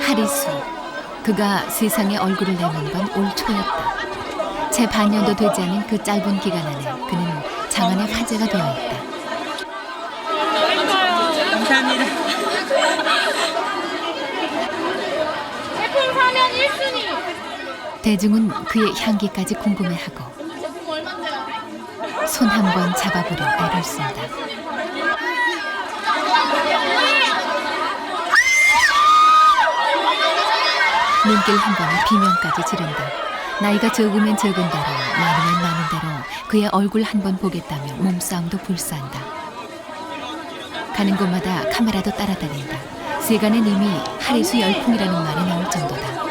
하리수. 그가 세상에 얼굴을 내민 건 올 초였다. 채 반년도 되지 않은 그 짧은 기간 안에 그는 장안의 화제가 되어 있다. 감사합니다. 제품 사면 1순위. 대중은 그의 향기까지 궁금해하고 제품 얼마인데요? 손 한 번 잡아보려 애를 쓴다. 눈길 한 번에 비명까지 지른다. 나이가 적으면 적은 대로 많으면 많은 대로 그의 얼굴 한 번 보겠다며 몸싸움도 불사한다. 가는 곳마다 카메라도 따라다닌다. 세간엔 이미 하리수 열풍이라는 말이 나올 정도다.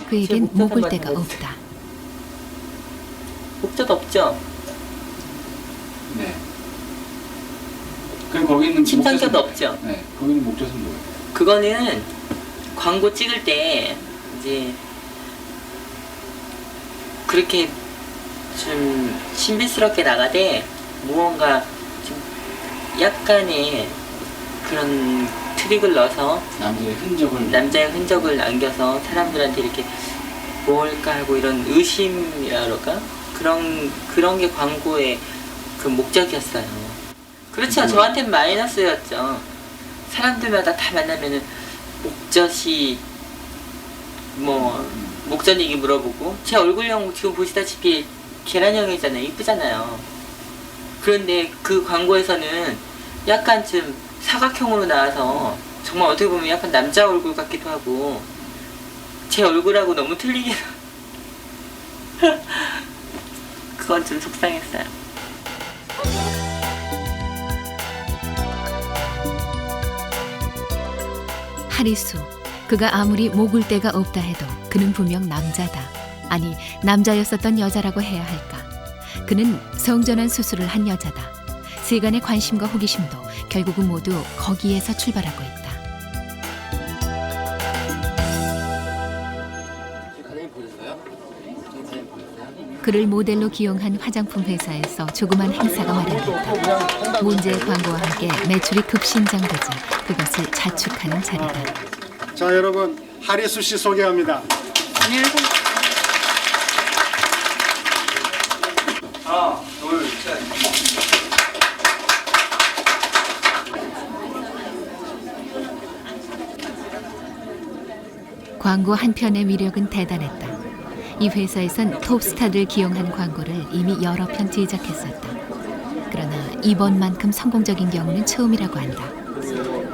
그에겐 목을 데가 없다. 목젖 없죠? 네. 그럼 거기는 침상견 목젖은- 없죠? 네. 거기는 목젖은 뭐예요? 그거는 광고 찍을 때 이제 그렇게 좀 신비스럽게 나가되 무언가 좀 약간의 그런 트릭을 넣어서 남자의 흔적을 남겨서 사람들한테 이렇게 뭘까 하고 이런 의심이라 그럴까? 그런 게 광고의 그 목적이었어요. 그렇죠. 저한테는 마이너스였죠. 사람들마다 다 만나면은 목젖이 목젖 얘기 물어보고 제 얼굴형 지금 보시다시피 계란형이잖아요. 이쁘잖아요. 그런데 그 광고에서는 약간 좀 사각형으로 나와서 정말 어떻게 보면 약간 남자 얼굴 같기도 하고 제 얼굴하고 너무 틀리게 그건 좀 속상했어요. 하리수. 그가 아무리 목을 데가 없다 해도 그는 분명 남자다. 아니, 남자였었던 여자라고 해야 할까. 그는 성전환 수술을 한 여자다. 세간의 관심과 호기심도 결국은 모두 거기에서 출발하고 있다. 그를 모델로 기용한 화장품 회사에서 조그만 행사가 마련됐다. 문제의 광고와 함께 매출이 급신장되자 그것을 자축하는 자리다. 자, 여러분, 하리수 씨 소개합니다. 안녕하세요. 하나, 둘, 셋. 광고 한 편의 위력은 대단했다. 이 회사에선 톱스타들 기용한 광고를 이미 여러 편 제작했었다. 그러나 이번만큼 성공적인 경우는 처음이라고 한다.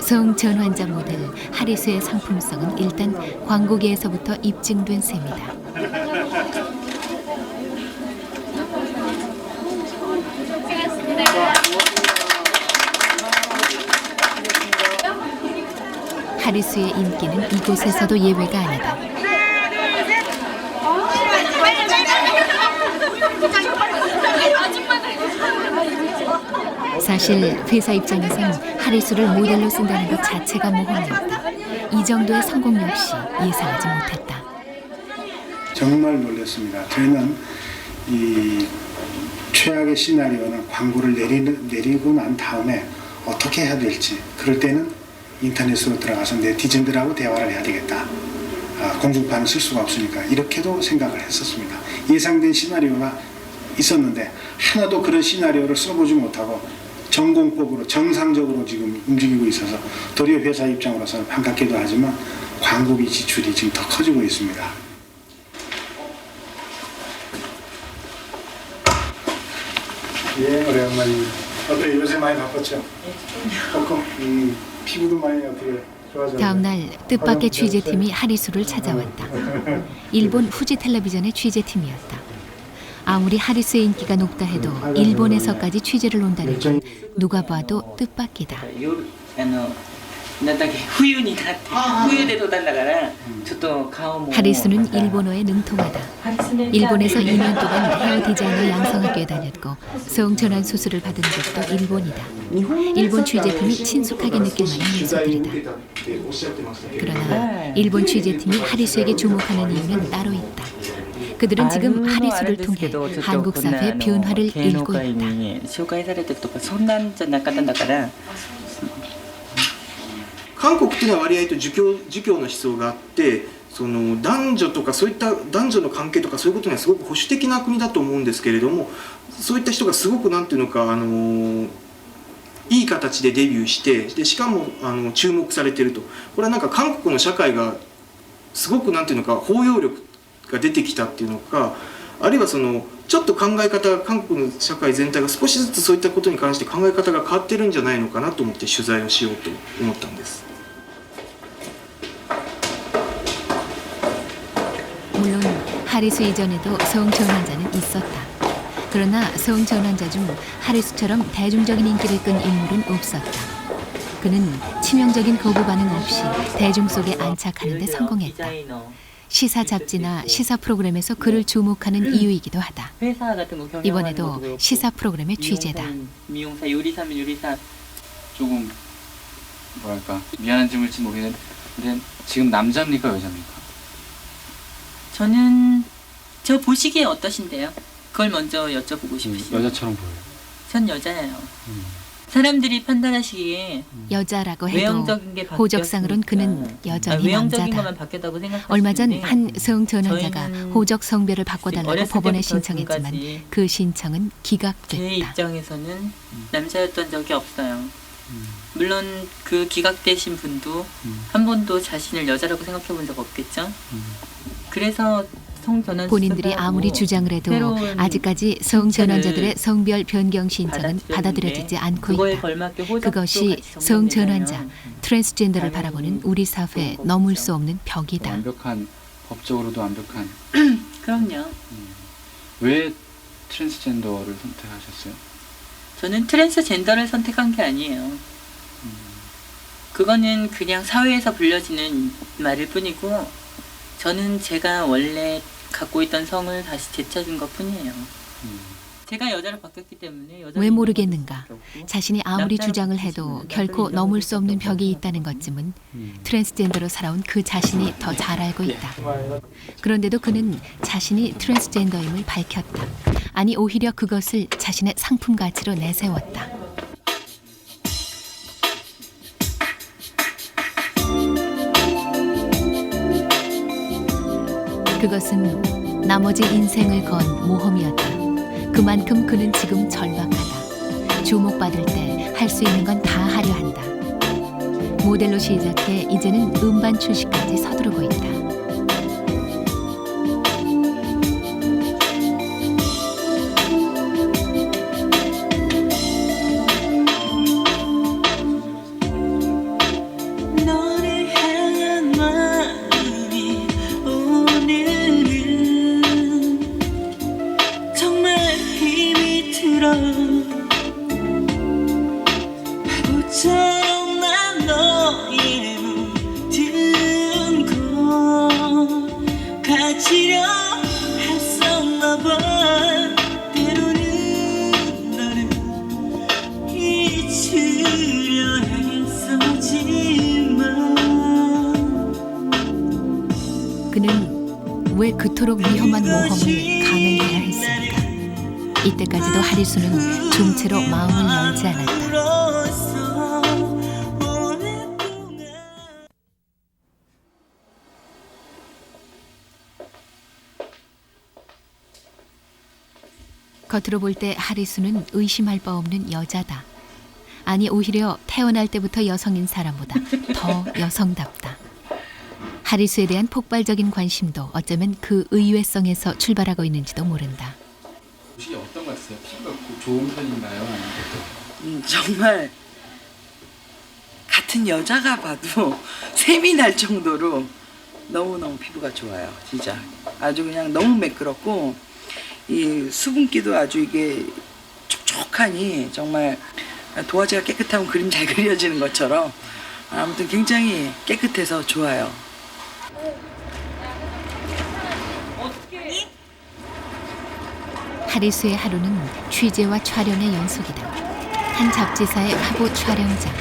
성전환자 모델 하리수의 상품성은 일단 광고계에서부터 입증된 셈이다. 하리수의 인기는 이곳에서도 예외가 아니다. 사실 회사 입장에선 하리수를 모델로 쓴다는 것 자체가 모험이었다. 이 정도의 성공 역시 예상하지 못했다. 정말 놀랐습니다. 저희는 이 최악의 시나리오는 광고를 내리고 난 다음에 어떻게 해야 될지, 그럴 때는 인터넷으로 들어가서 네티즌들하고 대화를 해야 되겠다. 공중파는 쓸 수가 없으니까 이렇게도 생각을 했었습니다. 예상된 시나리오가 있었는데 하나도 그런 시나리오를 써보지 못하고 전공법으로 정상적으로 지금 움직이고 있어서 도리어 회사 입장으로서는 반갑기도 하지만 광고비 지출이 지금 더 커지고 있습니다. 예, 오래간만입니다. 어때, 요새 많이 바빴죠? 조금 피부도 많이 어떻게 좋아졌나요? 다음 날 뜻밖의 취재팀이 하리수를 찾아왔다. 일본 후지 텔레비전의 취재팀이었다. 아무리 하리수의 인기가 높다 해도 일본에서까지 취재를 온다는 건 누가 봐도 뜻밖이다. なんだっけ冬になって冬で撮ったんだからちょっと顔も 하리수는 일본어에 능통하다. 일본에서 2년 동안 헤어 디자이너 양성학교에 다녔고 성전환 수술을 받은 곳도 일본이다. 일본 취재팀이 친숙하게 느낄 만한 요소들이다. 그러나 일본 취재팀이 하리수에게 주목하는 이유는 따로 있다. 그들은 지금 하리수를 통해 한국 사회의 변화를 읽고 있다. 紹介されてるとかそんなんじゃなかったんだから韓国っていうのは割合と儒教の思想があって、その男女とかそういった男女の関係とかそういうことにはすごく保守的な国だと思うんですけれども、そういった人がすごくなんていうのかいい形でデビューして、でしかも注目されていると。これはなんか韓国の社会がすごくなんていうのか包容力が出てきたっていうのか、あるいはそのちょっと考え方が韓国の社会全体が少しずつそういったことに関して考え方が変わってるんじゃないのかなと思って取材をしようと思ったんです。 물론 하리수 이전에도 성전환자는 있었다. 그러나 성전환자 중 하리수처럼 대중적인 인기를 끈 인물은 없었다. 그는 치명적인 거부 반응 없이 대중 속에 안착하는 데 성공했다. 시사 잡지나 시사 프로그램에서 그를 주목하는 이유이기도 하다. 회사 같은 거 경영하는 이번에도 것도 그렇고, 시사 프로그램의 취재다. 미용사 요리사면 요리사. 조금 뭐랄까 미안한 질문일지 모르겠는데 지금 남자입니까 여자입니까? 저는 저 보시기에 어떠신데요? 그걸 먼저 여쭤보고 싶으시죠. 여자처럼 보여요. 전 여자예요. 사람들이 판단하시기에 여자라고 해도 외형적인 게 호적상으로는 그는 여전히 외형적인 것만 남자다. 바뀌었다고 생각하시는데 얼마 전 한 성전환자가 저희는 호적 성별을 바꿔달라고 어렸을 법원에 때부터 신청했지만 지금까지 그 신청은 제 기각됐다. 입장에서는 남자였던 적이 없어요. 물론 그 기각되신 분도 한 번도 자신을 여자라고 생각해 본 적 없겠죠. 그래서 성전환 본인들이 아무리 주장을 해도 아직까지 성전환자들의 성별 변경 신청은 받아들여지지 않고 있다. 그것이 성전환자, 트랜스젠더를 바라보는 우리 사회의 넘을 수 없는 벽이다. 완벽한 법적으로도 완벽한. 그럼요. 왜 트랜스젠더를 선택하셨어요? 저는 트랜스젠더를 선택한 게 아니에요. 그거는 그냥 사회에서 불려지는 말일 뿐이고 저는 제가 원래 갖고 있던 성을 다시 되찾은 것 뿐이에요. 제가 여자로 바뀌었기 때문에 왜 모르겠는가? 자신이 아무리 주장을 해도 결코 넘을 수 없는 벽이 있다는 것쯤은 트랜스젠더로 살아온 그 자신이 더 잘 알고 있다. 그런데도 그는 자신이 트랜스젠더임을 밝혔다. 아니 오히려 그것을 자신의 상품 가치로 내세웠다. 그것은 나머지 인생을 건 모험이었다. 그만큼 그는 지금 절박하다. 주목받을 때 할 수 있는 건 다 하려 한다. 모델로 시작해 이제는 음반 출시까지 서두르고 있다. 그는 왜 그토록 위험한 모험을 감행해야 했을까? 이때까지도 하리수는 중체로 마음을 열지 않았다. 겉으로 볼 때 하리수는 의심할 바 없는 여자다. 아니 오히려 태어날 때부터 여성인 사람보다 더 여성답다. 하리수에 대한 폭발적인 관심도 어쩌면 그 의외성에서 출발하고 있는지도 모른다. 혹시 어떤 것 같으세요? 피부가 좋은 편인가요? 정말 같은 여자가 봐도 샘이 날 정도로 너무너무 피부가 좋아요. 진짜 아주 그냥 너무 매끄럽고 이 수분기도 아주 이게 촉촉하니 정말 도화지가 깨끗하면 그림 잘 그려지는 것처럼 아무튼 굉장히 깨끗해서 좋아요. 하리수의 하루는 취재와 촬영의 연속이다. 한 잡지사의 화보 촬영장.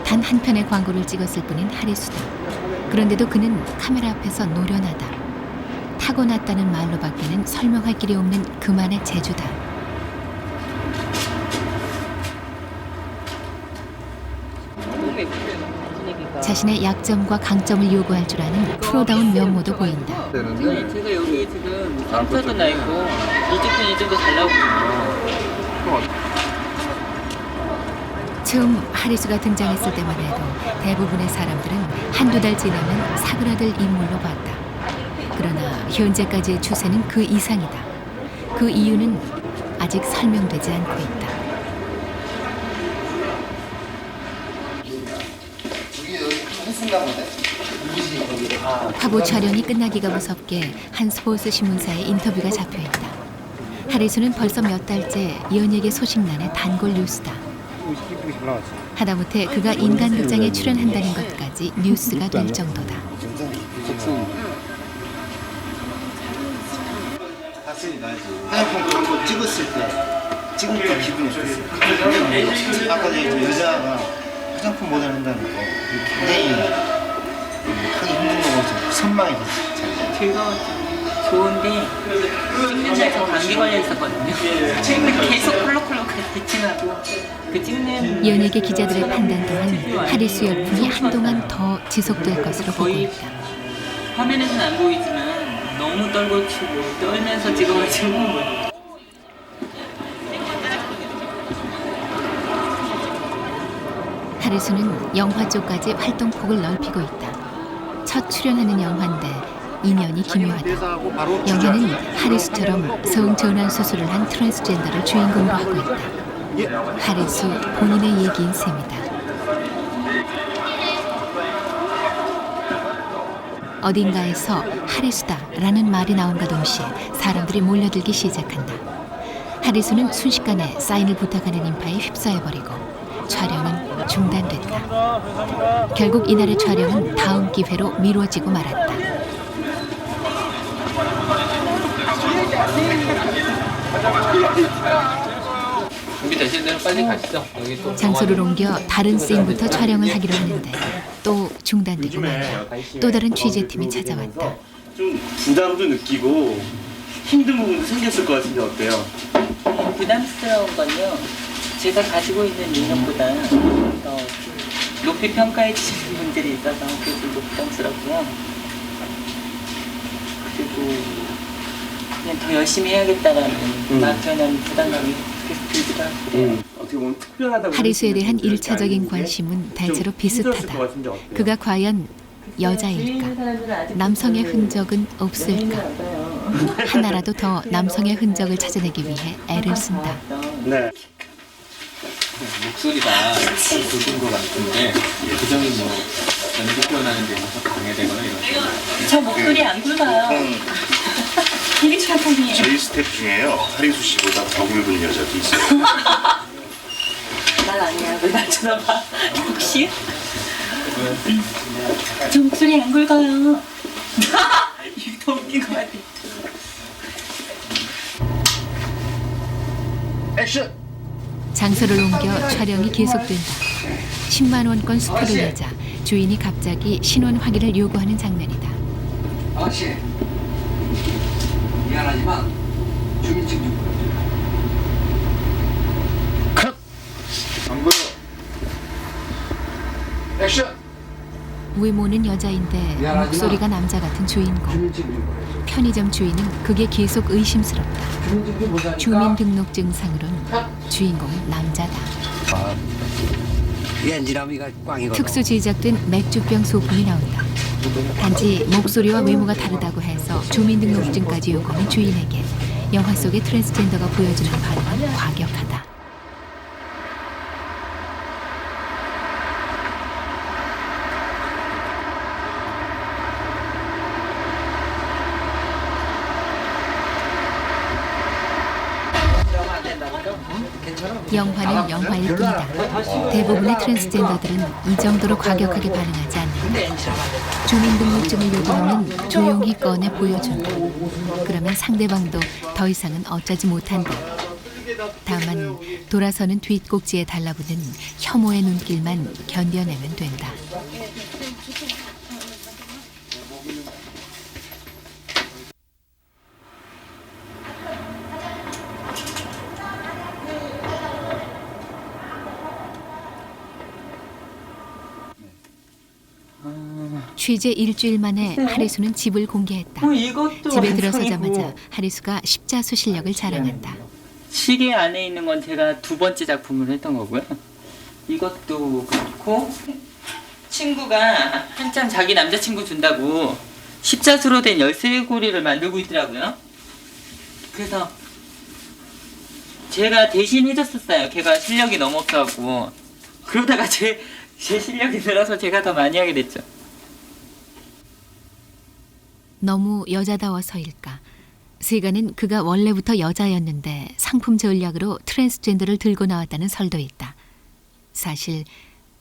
단 한 편의 광고를 찍었을 뿐인 하리수다. 그런데도 그는 카메라 앞에서 노련하다. 타고났다는 말로밖에는 설명할 길이 없는 그만의 재주다. 자신의 약점과 강점을 요구할 줄 아는 프로다운 면모도 보인다. 제가 여기 지금 상처도 나 있고 이쪽 편이 좀 더 잘 나오거든요. 처음 하리수가 등장했을 때만 해도 대부분의 사람들은 한두 달 지나면 사그라들 인물로 봤다. 그러나 현재까지의 추세는 그 이상이다. 그 이유는 아직 설명되지 않고 있다. 화보 촬영이 끝나기가 무섭게 한 스포츠 신문사에 인터뷰가 잡혀있다. 하리수는 벌써 몇 달째 연예계 소식란의 단골 뉴스다. 하다못해 그가 인간극장에 출연한다는 것까지 뉴스가 될 정도다. 화장품 광고 찍었을 때 기분이 어땠어요? 아까 전에 여자가 화장품 모델한다는 거 굉장히 하기 힘든 거고 선망이 됐어요. 즐거웠죠. 좋은데 찍는데서 감기 걸려 있었거든요. 계속 콜록콜록 기침하고 그 찍는 연예계 기자들의 판단 또한 하리수 열풍이 한동안 더 지속될 것으로 보고 있다. 화면에서는 안 보이지만 너무 떨고 치고 떨면서 찍어가지고 하리수는 영화 쪽까지 활동폭을 넓히고 있다. 첫 출연하는 영화인데 인연이 기묘하다. 영화는 하리수처럼 성전환 수술을 한 트랜스젠더를 주인공으로 하고 있다. 하리수 본인의 얘기인 셈이다. 어딘가에서 하리수다라는 말이 나온과 동시에 사람들이 몰려들기 시작한다. 하리수는 순식간에 사인을 부탁하는 인파에 휩싸여버리고 촬영은 중단됐다. 결국 이날의 촬영은 다음 기회로 미뤄지고 말았다. 준비되신 대로 빨리 가시죠. 여기 또 장소를 옮겨 다른 씬부터 촬영을 하기로 했는데 또 중단되고 말다. 또 다른 취재팀이 찾아왔다. 좀 부담도 느끼고 힘든 부분도 생겼을 것 같은데 어때요? 부담스러운 건요. 제가 가지고 있는 능력보다 더 높이 평가해 주시는 분들이 있어서 그게 좀 부담스럽고요. 그리고 그냥 더 열심히 해야겠다라는 막연한 부담감이 계속 들기도 하고 어떻게 보면 특별하다고 하리수에 대한 1차적인 관심은 대체로 비슷하다. 그가 과연 여자일까? 남성의 흔적은 없을까? 하나라도 더 남성의 흔적을 찾아내기 위해 애를 쓴다. 네. 목소리가 굵은 것 같은데 그 점이 뭐 연기 표현하는 데 있어서 방해되거나 이런 거. 저 목소리 안 굵어요. 되게 천천히 저희 스텝 중에요 하리수 씨보다 더 굵은 여자도 있어요. 날 아니야. 왜 날 쳐다봐. 혹시? 저 목소리 안 굵어요. 이게 더 웃긴 것 같아. 액션! 장소를 옮겨 촬영이 계속된다. 10만 원권 수표를 내자 주인이 갑자기 신원 확인을 요구하는 장면이다. 아가씨, 미안하지만 주민증 좀 보여줘. 컷! 안 보여. 액션! 외모는 여자인데 목소리가 남자 같은 주인공. 주민증 좀 보여줘. 편의점 주인은 그게 계속 의심스럽다. 주민증 좀 보자니까. 주민등록증상으론 주인공은 남자다. 엔지나미가 꽝이거든. 특수 제작된 맥주병 소품이 나온다. 단지 목소리와 외모가 다르다고 해서 주민등록증까지 요구하는 주인에게 영화 속의 트랜스젠더가 보여주는 반응은 과격하다. 영화는 영화일 뿐이다. 대부분의 트랜스젠더들은 이 정도로 과격하게 반응하지 않는다. 주민등록증을 요구하면 조용히 꺼내 보여준다. 그러면 상대방도 더 이상은 어쩌지 못한다. 다만 돌아서는 뒷꼭지에 달라붙는 혐오의 눈길만 견뎌내면 된다. 취재 일주일 만에 하리수는 집을 공개했다. 이것도 집에 완성이고. 들어서자마자 하리수가 십자수 실력을 자랑한다. 시계 안에 있는 건 제가 2번째 작품을 했던 거고요. 이것도 그렇고 친구가 한참 자기 남자친구 준다고 십자수로 된 열쇠고리를 만들고 있더라고요. 그래서 제가 대신 해줬었어요. 걔가 실력이 너무 없어갖고. 그러다가 제 실력이 늘어서 제가 더 많이 하게 됐죠. 너무 여자다워서일까? 세간은 그가 원래부터 여자였는데 상품 전략으로 트랜스젠더를 들고 나왔다는 설도 있다. 사실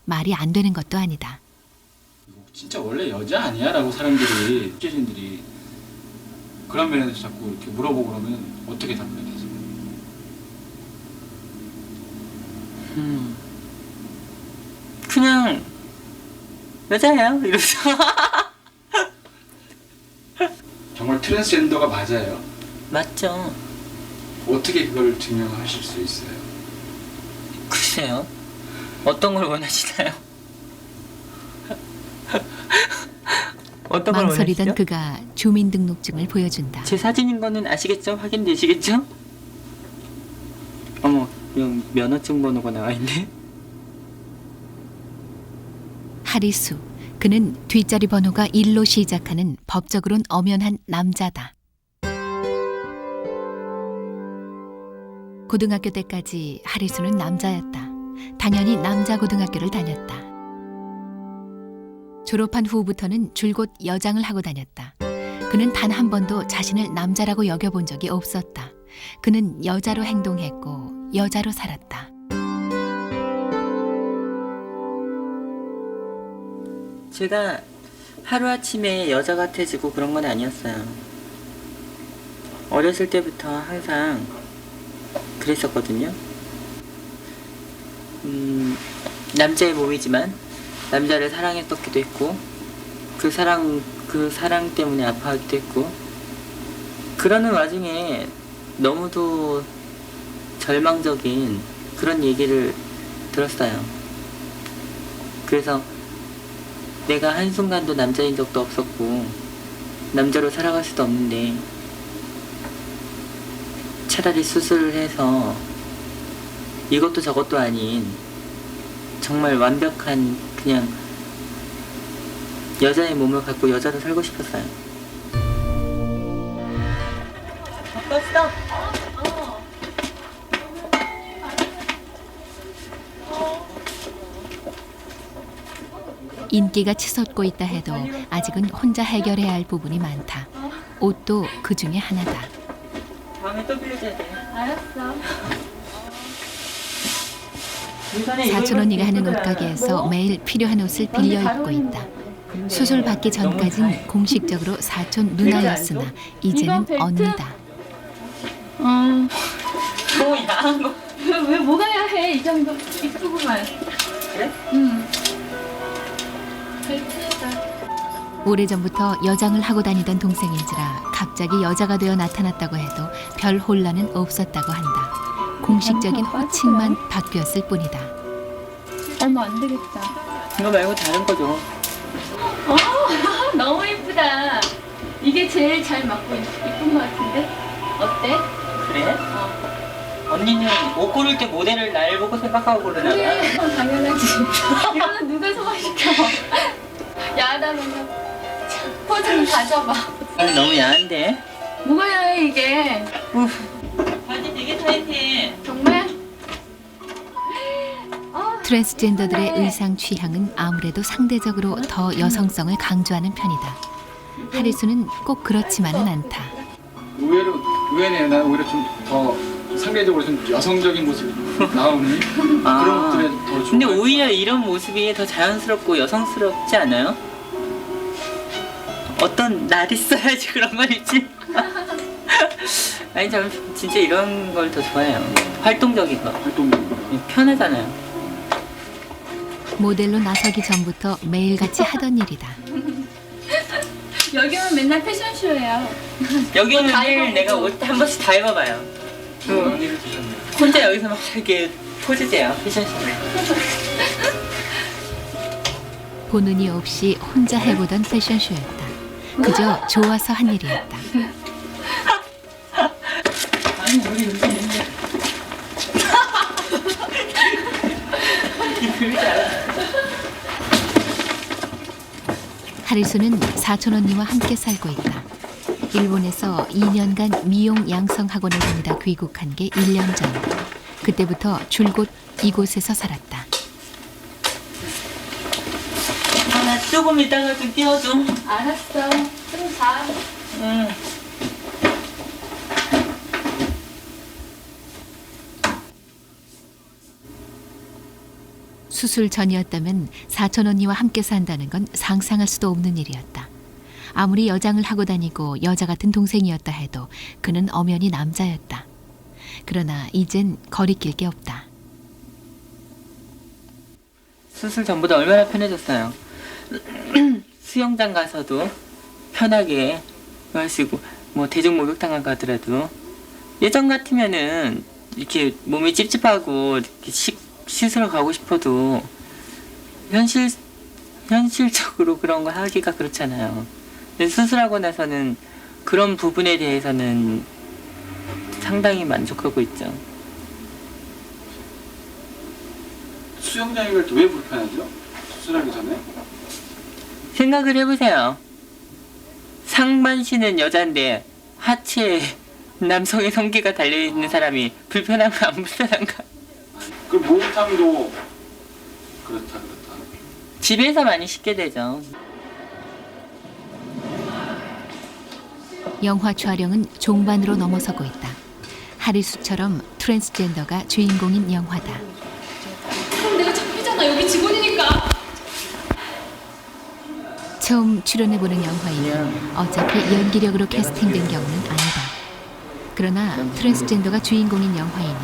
말이 안 되는 것도 아니다. 진짜 원래 여자 아니야? 라고 사람들이, 취재진들이 그런 면에서 자꾸 이렇게 물어보고 그러면 어떻게 답변하세요? 그냥 여자예요 이러면서. 정말 트랜스젠더가 맞아요? 맞죠. 어떻게 그걸 증명하실 수 있어요? 글쎄요. 어떤 걸 원하시나요? 어떤 걸 망설이던 원하시죠? 그가 주민등록증을 보여준다. 제 사진인 거는 아시겠죠? 확인되시겠죠? 어머, 이건 면허증 번호가 나와 있네. 하리수. 그는 뒷자리 번호가 1로 시작하는 법적으론 엄연한 남자다. 고등학교 때까지 하리수는 남자였다. 당연히 남자 고등학교를 다녔다. 졸업한 후부터는 줄곧 여장을 하고 다녔다. 그는 단 한 번도 자신을 남자라고 여겨본 적이 없었다. 그는 여자로 행동했고 여자로 살았다. 제가 하루아침에 여자 같아지고 그런 건 아니었어요. 어렸을 때부터 항상 그랬었거든요. 남자의 몸이지만 남자를 사랑했었기도 했고 그 사랑 때문에 아파하기도 했고 그러는 와중에 너무도 절망적인 그런 얘기를 들었어요. 그래서 내가 한순간도 남자인 적도 없었고 남자로 살아갈 수도 없는데 차라리 수술을 해서 이것도 저것도 아닌 정말 완벽한 그냥 여자의 몸을 갖고 여자로 살고 싶었어요. 바꿨어? 인기가 치솟고 있다 해도 아직은 혼자 해결해야 할 부분이 많다. 옷도 그 중에 하나다. 다음에 또 빌려줘야 돼. 알았어. 사촌 언니가 하는 옷가게에서 매일 필요한 옷을 빌려 입고 있다. 수술 받기 전까진 공식적으로 사촌 누나였으나 이제는 언니다. 너무 야한 거. 왜 뭐가 야해? 이 정도 이쁘구만. 그래? 응. 벨트가. 오래전부터 여장을 하고 다니던 동생인지라 갑자기 여자가 되어 나타났다고 해도 별 혼란은 없었다고 한다. 공식적인 호칭만 바뀌었을 뿐이다. 어머 안 되겠다. 이거 말고 다른 거죠. 너무 이쁘다. 이게 제일 잘 맞고 이쁜 것 같은데? 어때? 그래? 언니는 옷 고를 때 모델을 날 보고 생각하고 고르나 봐. 그래. 당연하지. 이거는 누가 소화시켜? 야하다면서 포즈 좀 가져봐. 너무 야한데? 뭐가 야해 이게? 바지 되게 타이트해. 정말? 트랜스젠더들의 의상 취향은 아무래도 상대적으로 더 여성성을 강조하는 편이다. 하리수는 꼭 그렇지만은 않다. 의외네요. 난 오히려 좀 더 상대적으로 좀 여성적인 모습이 나오는 그런 것들에 더 좋아. 근데 오히려 이런 모습이 더 자연스럽고 여성스럽지 않아요? 어떤 날 있어야지 그런 걸 입지. 아니 저 진짜 이런 걸 더 좋아해요. 활동적인 거. 활동적인 거. 편하잖아요. 모델로 나서기 전부터 매일같이 하던 일이다. 여기 오면 맨날 패션쇼예요. 여기 오면 다 매일 입어보고. 내가 옷 한 번씩 다 입어봐요. 그런 일을 드셨네요. 혼자 여기서 막 이렇게 포즈돼요. 패션쇼. 보는 이 없이 혼자 해보던 패션쇼였다. 그저 좋아서 한 일이었다. 하리수는 사촌 언니와 함께 살고 있다. 일본에서 2년간 미용 양성 학원을 다니다 귀국한 게 1년 전. 그때부터 줄곧 이곳에서 살았다. 나 조금 이따가 좀 띄워줘. 알았어. 좀 자. 응. 수술 전이었다면 사촌 언니와 함께 산다는 건 상상할 수도 없는 일이었다. 아무리 여장을 하고 다니고 여자 같은 동생이었다 해도 그는 엄연히 남자였다. 그러나 이젠 거리낄 게 없다. 수술 전보다 얼마나 편해졌어요. 수영장 가서도 편하게 마시고 뭐 대중 목욕탕 가더라도 예전 같으면은 이렇게 몸이 찝찝하고 이렇게 씻으러 가고 싶어도 현실적으로 그런 거 하기가 그렇잖아요. 근데 수술하고 나서는 그런 부분에 대해서는 상당히 만족하고 있죠. 수영장에 갈 때 왜 불편하죠? 수술하기 전에? 생각을 해보세요. 상반신은 여잔데 하체에 남성의 성기가 달려있는 사람이 불편한가 안 불편한가? 그 목욕탕도 그렇다. 집에서 많이 씻게 되죠. 영화 촬영은 종반으로 넘어서고 있다. 하리수처럼 트랜스젠더가 주인공인 영화다. 그럼 내가 잡히잖아. 여기 직원이니까. 처음 출연해보는 영화이니 어차피 연기력으로 캐스팅된 경우는 아니다. 그러나 트랜스젠더가 주인공인 영화이니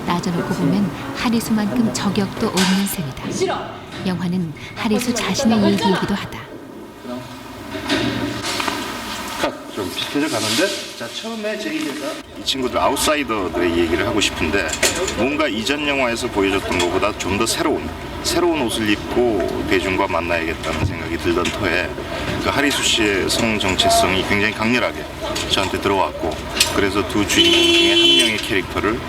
따져놓고 보면 하리수만큼 저격도 없는 셈이다. 싫어. 영화는 하리수 자신의 얘기이기도 하다. 좀 비슷해져 가는데? 자, 처음에 제이가 이 친구들 아웃사이더들의 얘기를 하고 싶은데 뭔가 이전 영화에서 보여줬던 것보다 좀 더 새로운 옷을 입고 대중과 만나야겠다는 생각이 들던 터에 그 하리수 씨의 성 정체성이 굉장히 강렬하게 저한테 들어왔고, 그래서 두 주인공 중에 한 명의 캐릭터를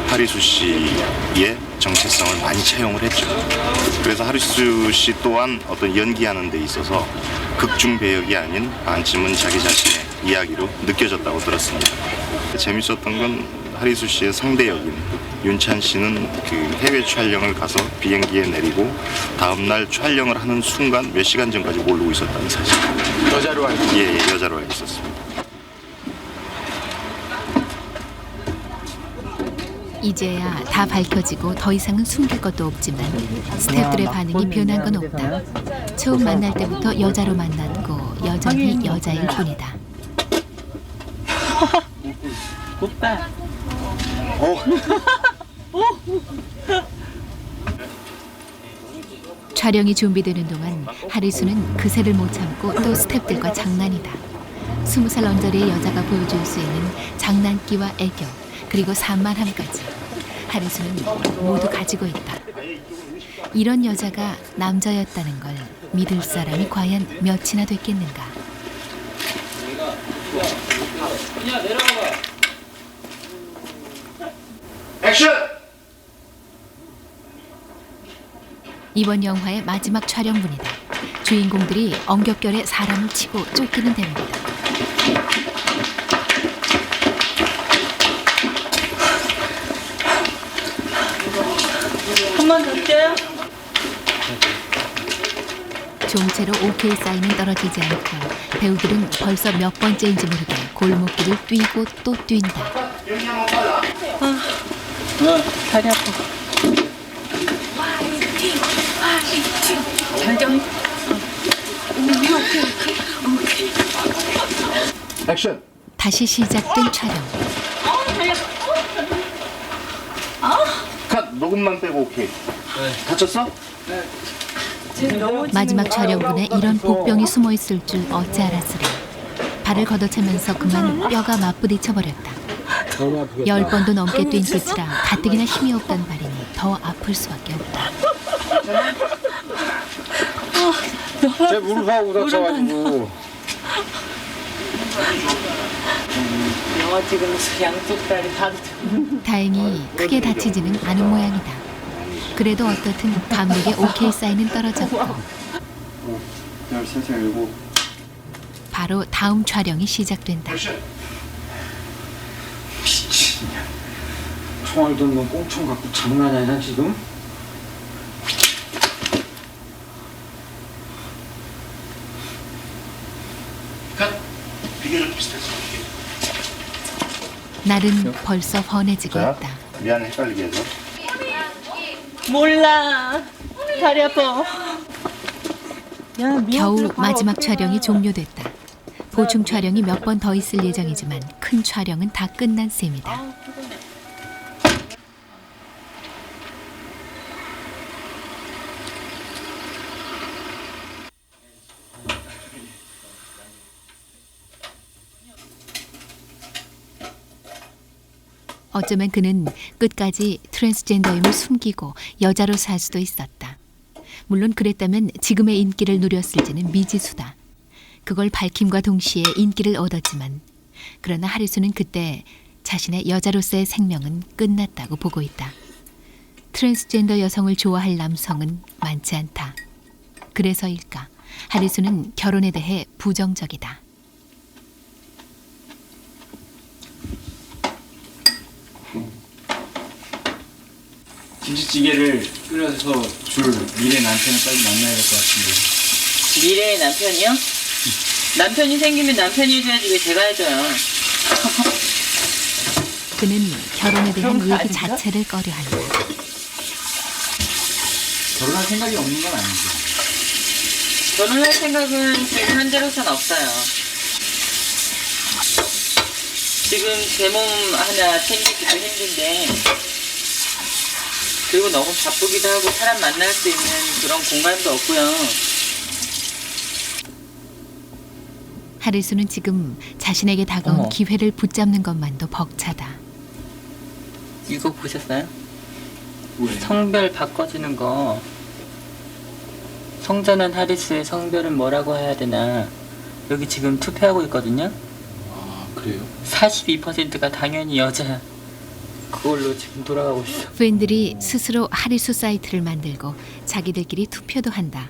하리수 씨의 정체성을 많이 차용을 했죠. 그래서 하리수 씨 또한 어떤 연기하는 데 있어서 극중 배역이 아닌 반쯤은 자기 자신의 이야기로 느껴졌다고 들었습니다. 재밌었던 건 하리수 씨의 상대 역인 윤찬 씨는 그 해외 촬영을 가서 비행기에 내리고 다음날 촬영을 하는 순간 몇 시간 전까지 모르고 있었다는 사실. 여자로 알고. 예, 여자로 알고 있었습니다. 이제야 다 밝혀지고 더 이상은 숨길 것도 없지만 스태프들의 반응이 변한 건 없다. 처음 만날 때부터 여자로 만났고 여전히 여자일 뿐이다. 오빠. 촬영이 준비되는 동안 하리수는 그새를 못 참고 또 스태프들과 장난이다. 20살 언저리의 여자가 보여줄 수 있는 장난기와 애교, 그리고 산만함까지 하리수는 모두 가지고 있다. 이런 여자가 남자였다는 걸 믿을 사람이 과연 몇이나 됐겠는가. 야, 내려와봐. 액션! 이번 영화의 마지막 촬영분이다. 주인공들이 엉겹결에 사람을 치고 쫓기는 대목이다. 한 번 더 뛰어요? 종체로 오케이 사인은 떨어지지 않고 배우들은 벌써 몇 번째인지 모르게 골목길을 뛰고 또 뛴다. 다리 아파. 액션! 다시 시작된 촬영. 컷! 녹음만 빼고 오케이. 다쳤어? 마지막 촬영분에 이런 복병이 숨어있을 줄 어찌 알았으랴. 발을 걷어차면서 그만 뼈가 맞부딪혀버렸다. 10번도 넘게 뛴 끝이라 가뜩이나 힘이 없던 발이니 더 아플 수밖에 없다. 제 무릎하고 다쳐가지고. 영화 찍으면서 양쪽 다리 다리. 다행히 크게 다치지는 않은 모양이다. 그래도 어떻든 감독의 오케이 사인은 떨어졌고 바로 다음 촬영이 시작된다. 미친냐. 총알 던건 꽁총 갖고 장난하냐 지금? 비교적 비슷했어. 날은 벌써 훤해지고 자, 있다. 미안해 헷갈리게 해서. 몰라. 다리 아파. 겨우 마지막 촬영이 종료됐다. 보충 촬영이 몇 번 더 있을 예정이지만 큰 촬영은 다 끝난 셈이다. 어쩌면 그는 끝까지 트랜스젠더임을 숨기고 여자로 살 수도 있었다. 물론 그랬다면 지금의 인기를 누렸을지는 미지수다. 그걸 밝힘과 동시에 인기를 얻었지만 그러나 하리수는 그때 자신의 여자로서의 생명은 끝났다고 보고 있다. 트랜스젠더 여성을 좋아할 남성은 많지 않다. 그래서일까? 하리수는 결혼에 대해 부정적이다. 김치찌개를 끓여서 줄 미래 남편을 빨리 만나야 될 것 같은데. 미래의 남편이요? 남편이 생기면 남편이 해줘야지 왜 제가 해줘요. 그는 결혼에 대한 그런 거 얘기 아닌가? 자체를 꺼려한다. 결혼할 생각이 없는 건 아니죠. 결혼할 생각은 지금 현재로서는 없어요. 지금 제 몸 하나 챙기기도 힘든데 그리고 너무 바쁘기도 하고 사람 만날 수 있는 그런 공간도 없고요. 하리수는 지금 자신에게 다가온 어머. 기회를 붙잡는 것만도 벅차다. 이거 보셨어요? 왜? 성별 바꿔주는 거. 성전환 하리스의 성별은 뭐라고 해야 되나. 여기 지금 투표하고 있거든요. 아 그래요? 42%가 당연히 여자야. 그걸로 지금 돌아가고 있어. 팬들이 스스로 하리수 사이트를 만들고 자기들끼리 투표도 한다.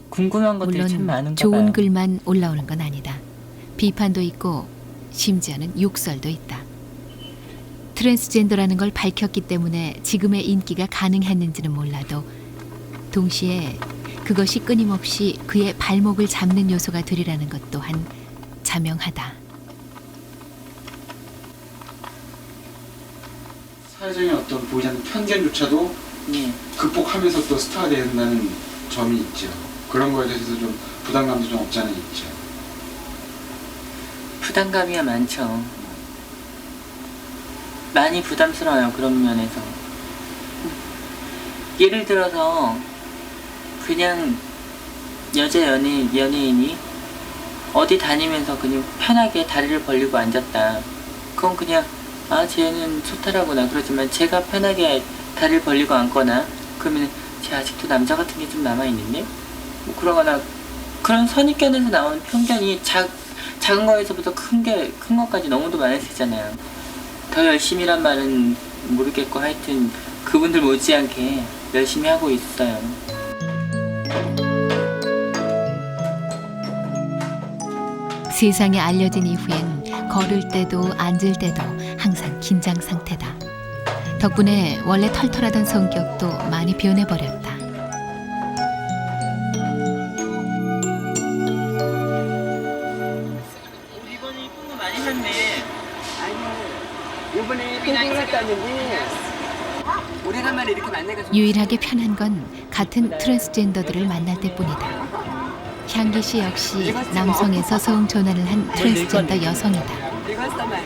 궁금한 것들이 참 물론 많은가 좋은 봐요. 글만 올라오는 건 아니다. 비판도 있고 심지어는 욕설도 있다. 트랜스젠더라는 걸 밝혔기 때문에 지금의 인기가 가능했는지는 몰라도 동시에 그것이 끊임없이 그의 발목을 잡는 요소가 되리라는 것 또한 자명하다. 사회적인 어떤 보이지 않는 편견조차도 네. 극복하면서 또 스타가 된다는 점이 있죠. 그런 거에 대해서 좀 부담감도 좀 없지 않아 있죠. 부담감이야 많죠. 많이 부담스러워요. 그런 면에서. 예를 들어서 그냥 여자 연예인이 어디 다니면서 그냥 편하게 다리를 벌리고 앉았다. 그건 그냥 아 쟤는 소탈하구나. 그렇지만 제가 편하게 다리를 벌리고 앉거나 그러면 쟤 아직도 남자 같은 게 좀 남아있는데? 뭐 그러거나 그런 선입견에서 나오는 편견이 작은 거에서부터 큰 것까지 너무도 많을 수 있잖아요. 더 열심히란 말은 모르겠고 하여튼 그분들 못지않게 열심히 하고 있어요. 세상에 알려진 이후엔 걸을 때도 앉을 때도 항상 긴장 상태다. 덕분에 원래 털털하던 성격도 많이 변해버렸다. 이번에 이쁜 거 많이 샀네. 이번에 팬딩 갔다 왔는데 오래간만에 이렇게 만나가지고 유일하게 편한 건 같은 트랜스젠더들을 만날 때뿐이다. 향기 씨 역시 남성에서 성 전환을 한 트랜스젠더 여성이다.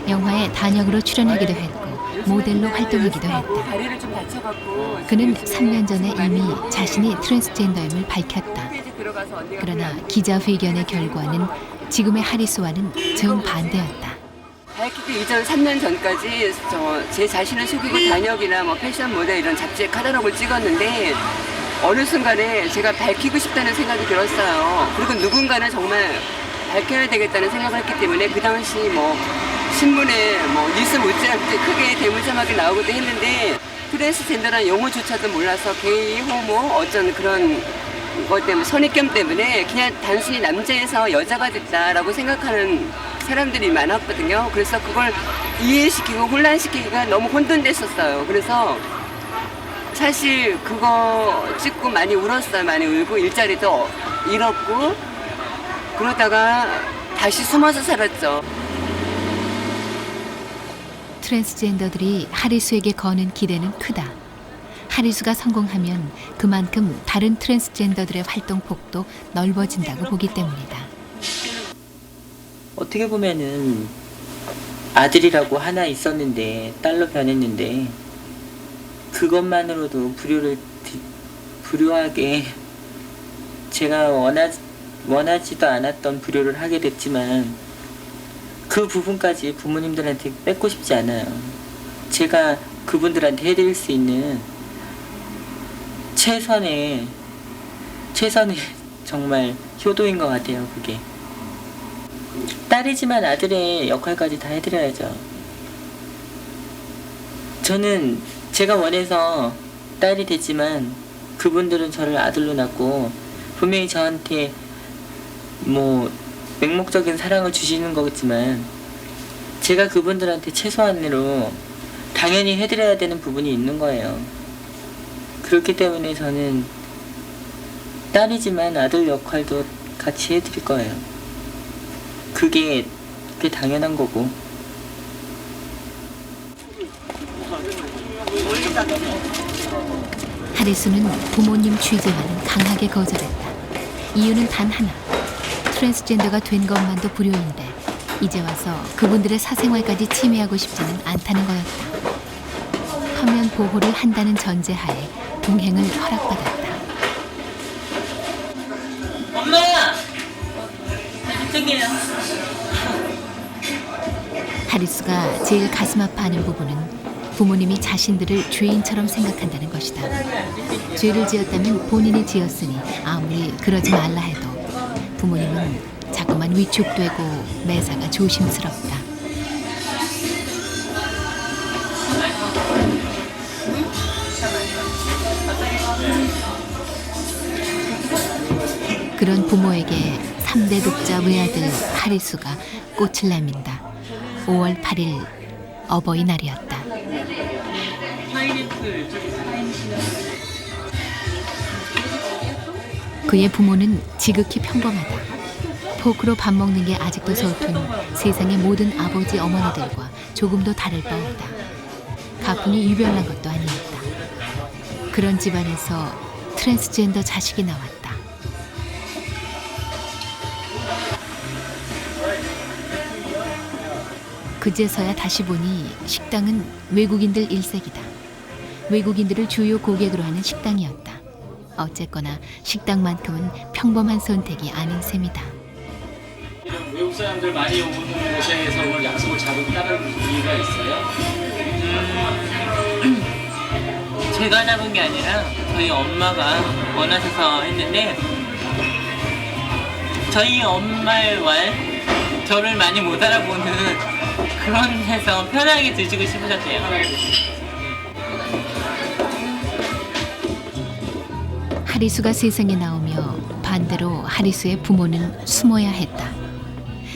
영화에 단역으로 출연하기도 했고 모델로 활동하기도 했다. 다리를 좀 다쳐갖고 그는 3년 전에 이미 자신이 트랜스젠더임을 밝혔다. 그러나 기자회견의 결과는 지금의 하리수와는 정반대였다. 밝히기 이전 3년 전까지 제 자신을 속이고 단역이나 뭐 패션 모델 이런 잡지에 카탈로그를 찍었는데 어느 순간에 제가 밝히고 싶다는 생각이 들었어요. 그리고 누군가는 정말 밝혀야 되겠다는 생각을 했기 때문에 그 당시 뭐 신문에 뭐 뉴스 못지않게 크게 대문자막이 나오기도 했는데 트랜스젠더라는 용어조차도 몰라서 게이, 호모 어쩐 그런 것 때문에 선입견 때문에 그냥 단순히 남자에서 여자가 됐다라고 생각하는 사람들이 많았거든요. 그래서 그걸 이해시키고 혼란시키기가 너무 혼돈됐었어요. 그래서 사실 그거 찍고 많이 울었어요. 많이 울고 일자리도 잃었고 그러다가 다시 숨어서 살았죠. 트랜스젠더들이 하리수에게 거는 기대는 크다. 하리수가 성공하면 그만큼 다른 트랜스젠더들의 활동 폭도 넓어진다고 보기 때문이다. 어떻게 보면은 아들이라고 하나 있었는데 딸로 변했는데 그것만으로도 불효하게 제가 원하지도 않았던 불효를 하게 됐지만 그 부분까지 부모님들한테 뺏고 싶지 않아요. 제가 그분들한테 해드릴 수 있는 최선의 정말 효도인 것 같아요. 그게 딸이지만 아들의 역할까지 다 해드려야죠. 저는 제가 원해서 딸이 됐지만 그분들은 저를 아들로 낳고 분명히 저한테 뭐 맹목적인 사랑을 주시는 거겠지만 제가 그분들한테 최소한으로 당연히 해드려야 되는 부분이 있는 거예요. 그렇기 때문에 저는 딸이지만 아들 역할도 같이 해드릴 거예요. 그게 당연한 거고. 하리수는 부모님 취재와는 강하게 거절했다. 이유는 단 하나. 트랜스젠더가 된 것만도 불효인데 이제 와서 그분들의 사생활까지 침해하고 싶지는 않다는 거였다. 화면 보호를 한다는 전제하에 동행을 허락받았다. 엄마! 이쪽이에요. 하리수가 제일 가슴 아파하는 부분은 부모님이 자신들을 죄인처럼 생각한다는 것이다. 죄를 지었다면 본인이 지었으니 아무리 그러지 말라 해도 부모님은 자꾸만 위축되고 매사가 조심스럽다. 그런 부모에게 3대 독자 외아들 하리수가 꽃을 내민다. 5월 8일 어버이날이었다. 그의 부모는 지극히 평범하다. 포크로 밥 먹는 게 아직도 서툰 세상의 모든 아버지 어머니들과 조금도 다를 바 없다. 가풍이 유별난 것도 아니었다. 그런 집안에서 트랜스젠더 자식이 나왔다. 그제서야 다시 보니 식당은 외국인들 일색이다. 외국인들을 주요 고객으로 하는 식당이었다. 어쨌거나 식당만큼은 평범한 선택이 아닌 셈이다. 이런 외국 사람들 많이 오는 곳에서 오늘 약속을 잡았다는 이유가 있어요? 제가 잡은 게 아니라 저희 엄마가 원하셔서 했는데 저희 엄마의 저를 많이 못 알아보는 그런 데서 편하게 드시고 싶으셨대요. 하리수가 세상에 나오며 반대로 하리수의 부모는 숨어야 했다.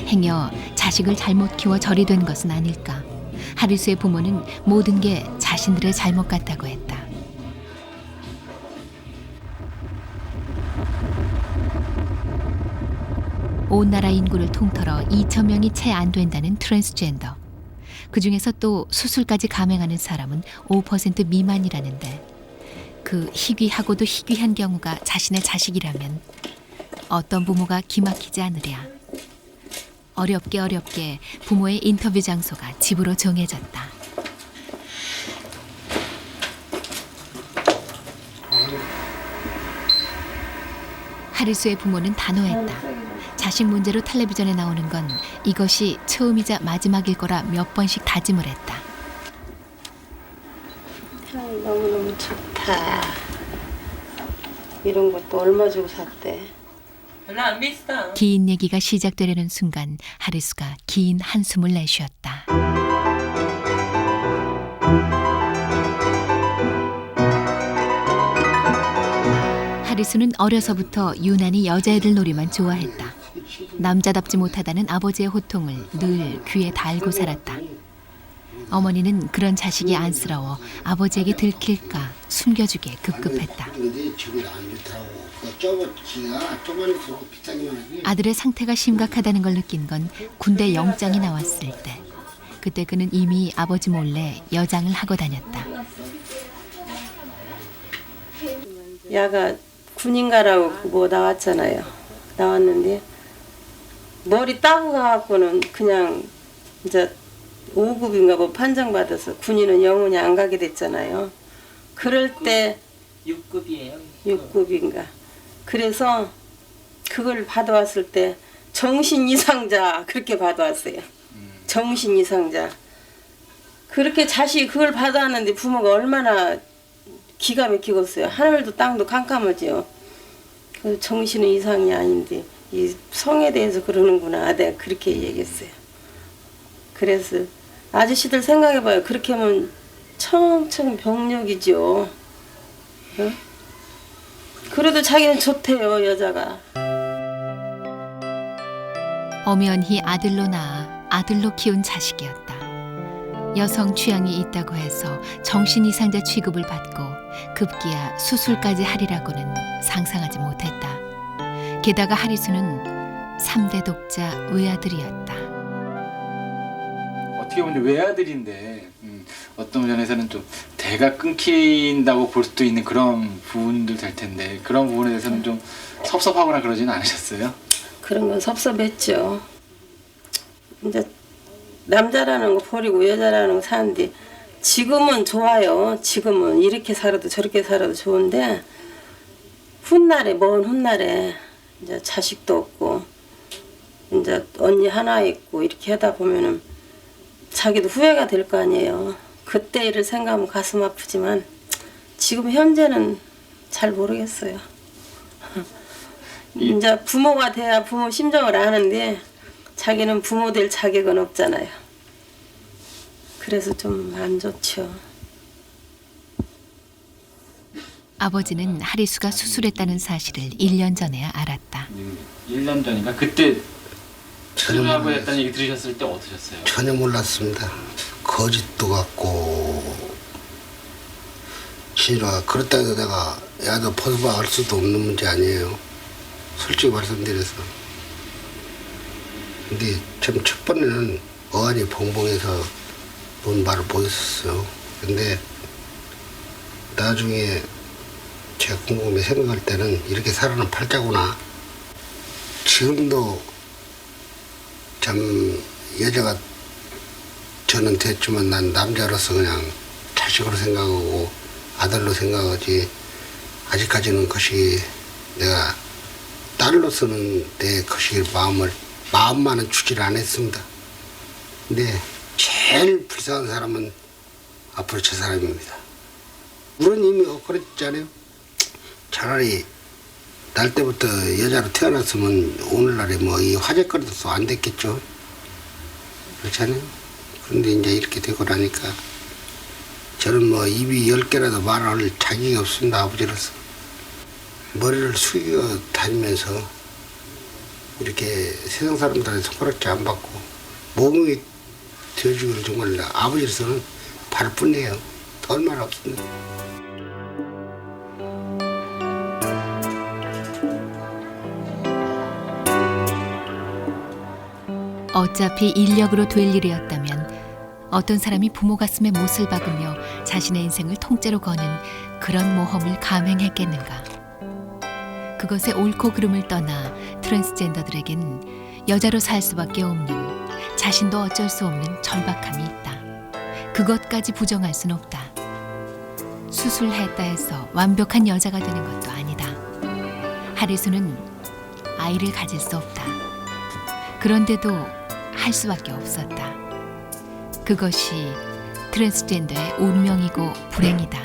행여 자식을 잘못 키워 절이 된 것은 아닐까. 하리수의 부모는 모든 게 자신들의 잘못 같다고 했다. 온 나라 인구를 통틀어 2,000명이 채 안 된다는 트랜스젠더. 그중에서 또 수술까지 감행하는 사람은 5% 미만이라는데 그 희귀하고도 희귀한 경우가 자신의 자식이라면 어떤 부모가 기막히지 않으랴. 어렵게 부모의 인터뷰 장소가 집으로 정해졌다. 하리수의 부모는 단호했다. 자식 문제로 텔레비전에 나오는 건 이것이 처음이자 마지막일 거라 몇 번씩 다짐을 했다. 너무너무 좋다. 이런 것도 얼마 주고 샀대. 별로 안 비싸. 긴 얘기가 시작되려는 순간 하리수가 긴 한숨을 내쉬었다. 하리수는 어려서부터 유난히 여자애들 놀이만 좋아했다. 남자답지 못하다는 아버지의 호통을 늘 귀에 달고 살았다. 어머니는 그런 자식이 안쓰러워 아버지에게 들킬까 숨겨주기에 급급했다. 아들의 상태가 심각하다는 걸 느낀 건 군대 영장이 나왔을 때. 그때 그는 이미 아버지 몰래 여장을 하고 다녔다. 야가 군인 가라고 뭐 나왔잖아요. 나왔는데 머리 따고 가갖고는 그냥 이제 5급인가 뭐 판정받아서 군인은 영원히 안 가게 됐잖아요. 그럴 때 6급이에요. 6급인가. 그래서 그걸 받아왔을 때 정신 이상자 그렇게 받아왔어요. 정신 이상자. 그렇게 자식이 그걸 받아왔는데 부모가 얼마나 기가 막히겠어요. 하늘도 땅도 깜깜하지요. 그 정신은 이상이 아닌데 이 성에 대해서 그러는구나. 내가 그렇게 얘기했어요. 그래서 아저씨들 생각해봐요. 그렇게 하면 청청병력이죠. 어? 그래도 자기는 좋대요, 여자가. 엄연히 아들로 낳아 아들로 키운 자식이었다. 여성 취향이 있다고 해서 정신이상자 취급을 받고 급기야 수술까지 하리라고는 상상하지 못했다. 게다가 하리수는 3대 독자 외아들이었다. 어떻게 보면 외아들인데 어떤 면에서는 좀 대가 끊긴다고 볼 수도 있는 그런 부분들 될 텐데 그런 부분에 대해서는 좀 섭섭하거나 그러지는 않으셨어요? 그런 건 섭섭했죠. 이제 남자라는 거 버리고 여자라는 거 사는데 지금은 좋아요. 지금은 이렇게 살아도 저렇게 살아도 좋은데 훗날에 먼 훗날에 이제 자식도 없고 이제 언니 하나 있고 이렇게 하다 보면은 자기도 후회가 될 거 아니에요. 그때 일을 생각하면 가슴 아프지만 지금 현재는 잘 모르겠어요. 이제 부모가 돼야 부모 심정을 아는데 자기는 부모 될 자격은 없잖아요. 그래서 좀 안 좋죠. 아버지는 하리수가 수술했다는 사실을 1년 전에야 알았다. 1년 전인가? 그때 수술하고 했다는 얘기 들으셨을 때 어떠셨어요? 전혀 몰랐습니다. 거짓도 같고 진짜 그렇다 해서 내가 야너 벗어봐 할 수도 없는 문제 아니에요. 솔직히 말씀드려서. 근데 참 첫 번에는 어안이 벙벙해서 뭔 말을 못했었어요. 근데 나중에 제가 곰곰이 생각할 때는 이렇게 살아는 팔자구나. 지금도 참 여자가 저는 됐지만 난 남자로서 그냥 자식으로 생각하고 아들로 생각하지 아직까지는 그것이 내가 딸로서는 내 그것이 마음만은 주지를 안 했습니다. 근데 제일 불쌍한 사람은 앞으로 저 사람입니다. 물론 이미 그랬잖아요. 차라리 날 때부터 여자로 태어났으면 오늘날에 뭐 이 화제거리도 안 됐겠죠. 그렇잖아요. 그런데 이제 이렇게 되고 나니까 저는 뭐 입이 10개라도 말할 자격이 없습니다. 아버지로서. 머리를 숙여 다니면서 이렇게 세상 사람들한테 손가락질 안 받고 모범이 되어주기를 정말 아버지로서는 바랄 뿐이에요. 더 얼마나 없습니다. 어차피 인력으로 될 일이었다면 어떤 사람이 부모 가슴에 못을 박으며 자신의 인생을 통째로 거는 그런 모험을 감행했겠는가. 그것의 옳고 그름을 떠나 트랜스젠더들에겐 여자로 살 수밖에 없는 자신도 어쩔 수 없는 절박함이 있다. 그것까지 부정할 순 없다. 수술했다 해서 완벽한 여자가 되는 것도 아니다. 하리수는 아이를 가질 수 없다. 그런데도 할 수밖에 없었다. 그것이 트랜스젠더의 운명이고 불행이다.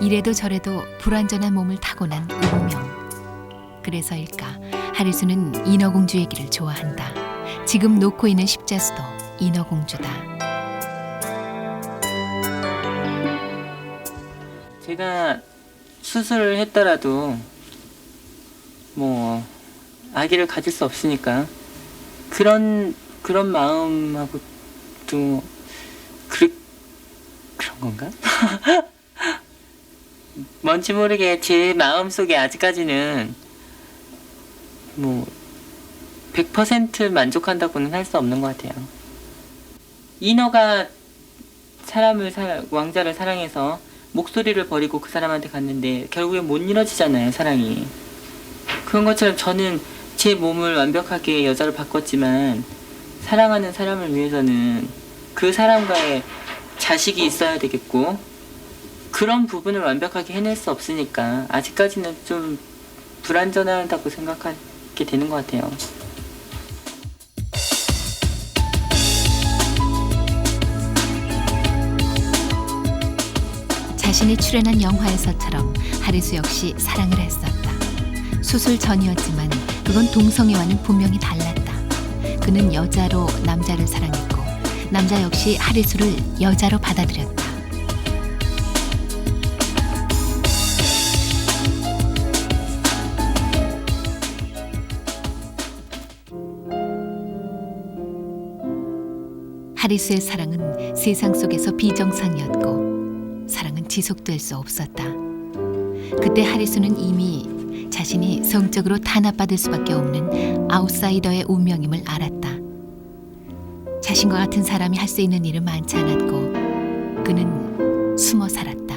이래도 저래도 불완전한 몸을 타고난 운명. 그래서일까 하리수는 인어공주 얘기를 좋아한다. 지금 놓고 있는 십자수도 인어공주다. 제가 수술을 했더라도 뭐 아기를 가질 수 없으니까 그런 마음하고 또 그런 건가? 뭔지 모르게 제 마음속에 아직까지는 뭐 100% 만족한다고는 할 수 없는 것 같아요. 인어가 왕자를 사랑해서 목소리를 버리고 그 사람한테 갔는데 결국엔 못 이뤄지잖아요, 사랑이. 그런 것처럼 저는 제 몸을 완벽하게 여자로 바꿨지만 사랑하는 사람을 위해서는 그 사람과의 자식이 있어야 되겠고 그런 부분을 완벽하게 해낼 수 없으니까 아직까지는 좀 불완전하다고 생각하게 되는 것 같아요. 자신이 출연한 영화에서처럼 하리수 역시 사랑을 했었다. 수술 전이었지만 그건 동성애와는 분명히 달랐다. 그는 여자로 남자를 사랑했고 남자 역시 하리수를 여자로 받아들였다. 하리수의 사랑은 세상 속에서 비정상이었고 사랑은 지속될 수 없었다. 그때 하리수는 이미 자신이 성적으로 탄압받을 수밖에 없는 아웃사이더의 운명임을 알았다. 자신과 같은 사람이 할 수 있는 일은 많지 않았고 그는 숨어 살았다.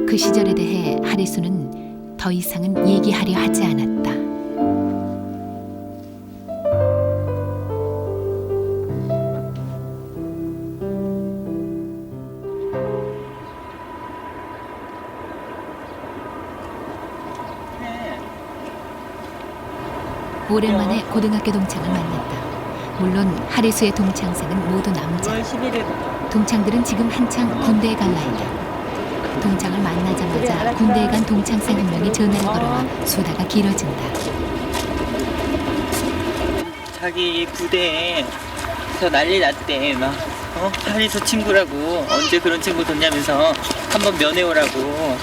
그 시절에 대해 하리수는 더 이상은 얘기하려 하지 않았다. 오랜만에 고등학교 동창을 만났다. 물론 하리수의 동창생은 모두 남자. 동창들은 지금 한창 군대에 갈 나이다. 동창을 만나자마자 군대에 간 동창생 한 명이 전화를 걸어와 수다가 길어진다. 자기 부대에서 난리 났대. 막 하리수 친구라고 언제 그런 친구 뒀냐면서 한번 면회 오라고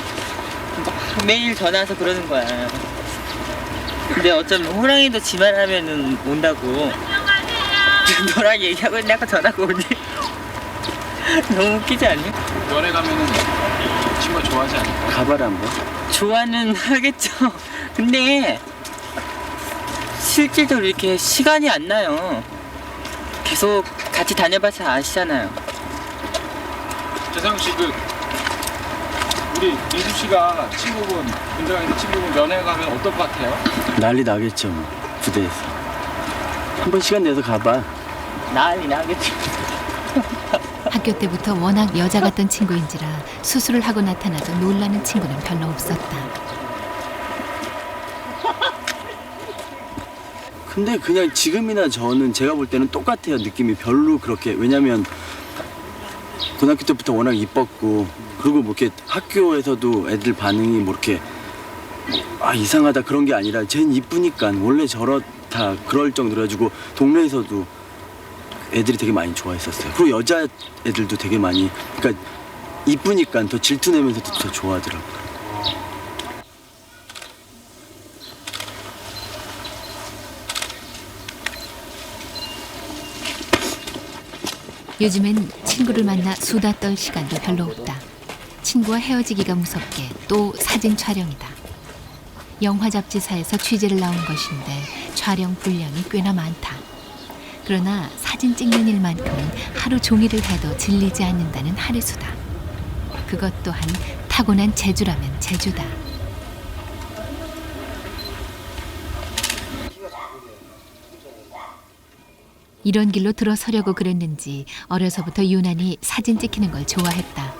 매일 전화해서 그러는 거야. 근데 어쩌면 호랑이도 지만 하면은 온다고. 너랑 얘기하고 있는데 아까 전화가 오니. 너무 웃기지 않니? 면회 가면은 친구가 좋아하지 않을까? 가봐라 한번. 좋아는 하겠죠. 근데 실질적으로 이렇게 시간이 안 나요. 계속 같이 다녀봐서 아시잖아요. 재상 씨, 우리 민수 씨가 군대 가 있는 친구분 면회 가면 어떨 것 같아요? 난리 나겠죠, 뭐. 부대에서. 한번 시간 내서 가봐. 난리 나겠죠. 학교 때부터 워낙 여자 같던 친구인지라 수술을 하고 나타나도 놀라는 친구는 별로 없었다. 근데 그냥 지금이나 저는 제가 볼 때는 똑같아요. 느낌이 별로 그렇게. 왜냐면 고등학교 때부터 워낙 이뻤고 그리고 뭐 이렇게 학교에서도 애들 반응이 뭐 이렇게 이상하다 그런 게 아니라 쟤는 이쁘니까 원래 저렇다 그럴 정도로 해가지고 동네에서도 애들이 되게 많이 좋아했었어요. 그리고 여자 애들도 되게 많이, 그러니까 이쁘니까 더 질투내면서도 더 좋아하더라고요. 요즘엔 친구를 만나 수다 떨 시간도 별로 없다. 친구와 헤어지기가 무섭게 또 사진 촬영이다. 영화 잡지사에서 취재를 나온 것인데 촬영 분량이 꽤나 많다. 그러나 사진 찍는 일만큼은 하루 종일을 해도 질리지 않는다는 하리수다. 그것 또한 타고난 재주라면 재주다. 이런 길로 들어서려고 그랬는지 어려서부터 유난히 사진 찍히는 걸 좋아했다.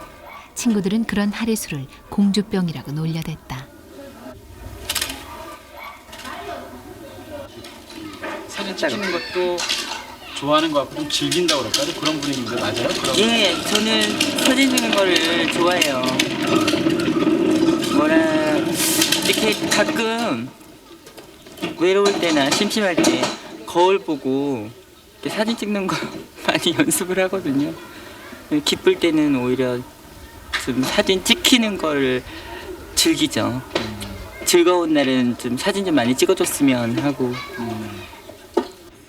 친구들은 그런 하리수를 공주병이라고 놀려댔다. 사진 찍는 것도 좋아하는 것 같고 좀 즐긴다고 그럴까요? 그런 분위기인데 맞아요? 그런 예, 저는 사진 찍는 거를 좋아해요. 이렇게 가끔 외로울 때나 심심할 때 거울 보고 이렇게 사진 찍는 거 많이 연습을 하거든요. 기쁠 때는 오히려 좀 사진 찍히는 거를 즐기죠. 즐거운 날은 좀 사진 좀 많이 찍어줬으면 하고.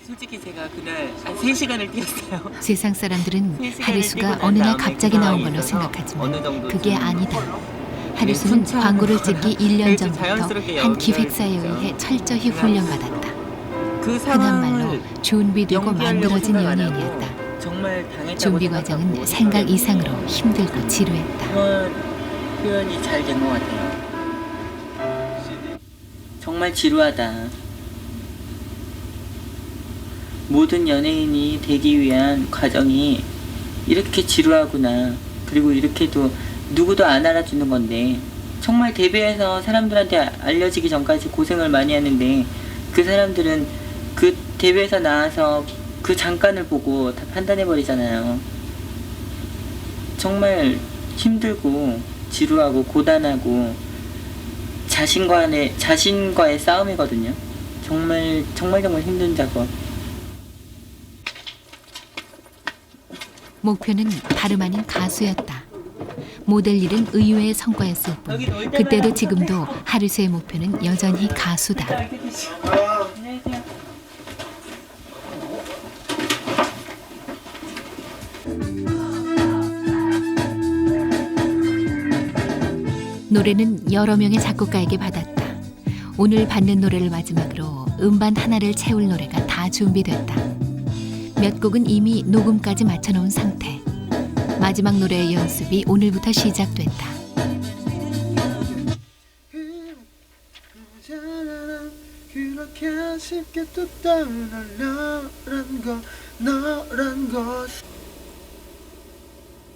솔직히 제가 그날 한 3시간을 뛰었어요. 세상 사람들은 하리수가 어느 날 갑자기 나온 걸로 생각하지만 그게 아니다. 하리수는 광고를 찍기 1년 전부터 한 기획사에 의해 철저히 훈련받았다. 흔한 말로 준비되고 만들어진 연예인이었다. 준비 과정은 생각 이상으로 힘들고 지루했다. 표현이 잘 된 것 같아요. 정말 지루하다. 모든 연예인이 되기 위한 과정이 이렇게 지루하구나. 그리고 이렇게도 누구도 안 알아주는 건데 정말 데뷔해서 사람들한테 알려지기 전까지 고생을 많이 하는데 그 사람들은 그 데뷔해서 나와서 그 잠깐을 보고 다 판단해버리잖아요. 정말 힘들고 지루하고 고단하고 자신과의 싸움이거든요. 정말 힘든 작업. 목표는 다름 아닌 가수였다. 모델 일은 의외의 성과였을 뿐 그때도 지금도 하리수의 목표는 여전히 가수다. 노래는 여러 명의 작곡가에게 받았다. 오늘 받는 노래를 마지막으로 음반 하나를 채울 노래가 다 준비됐다. 몇 곡은 이미 녹음까지 맞춰놓은 상태. 마지막 노래의 연습이 오늘부터 시작됐다.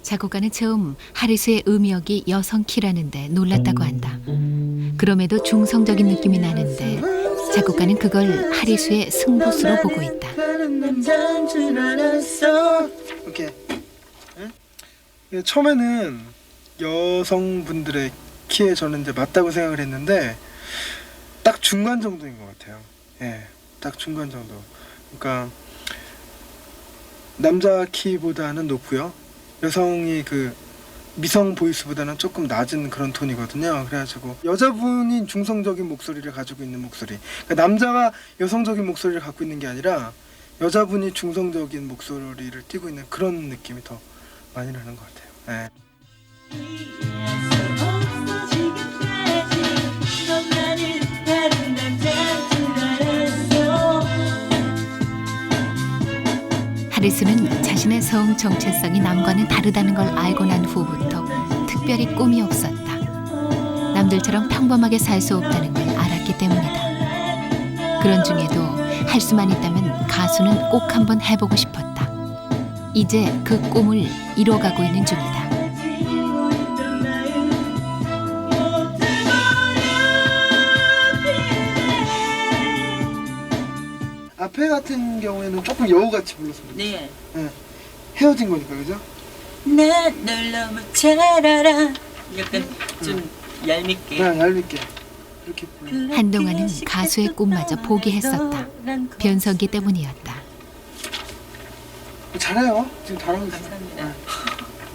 작곡가는 처음 하리수의 음역이 여성 키라는데 놀랐다고 한다. 그럼에도 중성적인 느낌이 나는데 작곡가는 그걸 하리수의 승부수로 보고 있다. 오케이. 처음에는 여성분들의 키에 저는 이제 맞다고 생각을 했는데 딱 중간 정도인 것 같아요. 예, 딱 중간 정도. 그러니까 남자 키보다는 높고요. 여성이 그 미성 보이스보다는 조금 낮은 그런 톤이거든요. 그래가지고 여자분이 중성적인 목소리를 가지고 있는 목소리. 그러니까 남자가 여성적인 목소리를 갖고 있는 게 아니라 여자분이 중성적인 목소리를 띠고 있는 그런 느낌이 더 많이 나는 것 같아요. 네. 하리수는 자신의 성 정체성이 남과는 다르다는 걸 알고 난 후부터 특별히 꿈이 없었다. 남들처럼 평범하게 살 수 없다는 걸 알았기 때문이다. 그런 중에도 할 수만 있다면 가수는 꼭 한번 해보고 싶었다. 이제 그 꿈을 이뤄가고 있는 중이다. 앞에 같은 경우에는 조금 여우같이 불렀습니다. 네. 네. 헤어진 거니까, 그죠? 난 널 너무 잘 알아. 약간 좀 얄밉게. 네, 얄밉게. 이렇게 한동안은 가수의 꿈마저 포기했었다. 변성기 때문이었다. 잘해요. 지금 잘하고 있어요. 감사합니다. 네.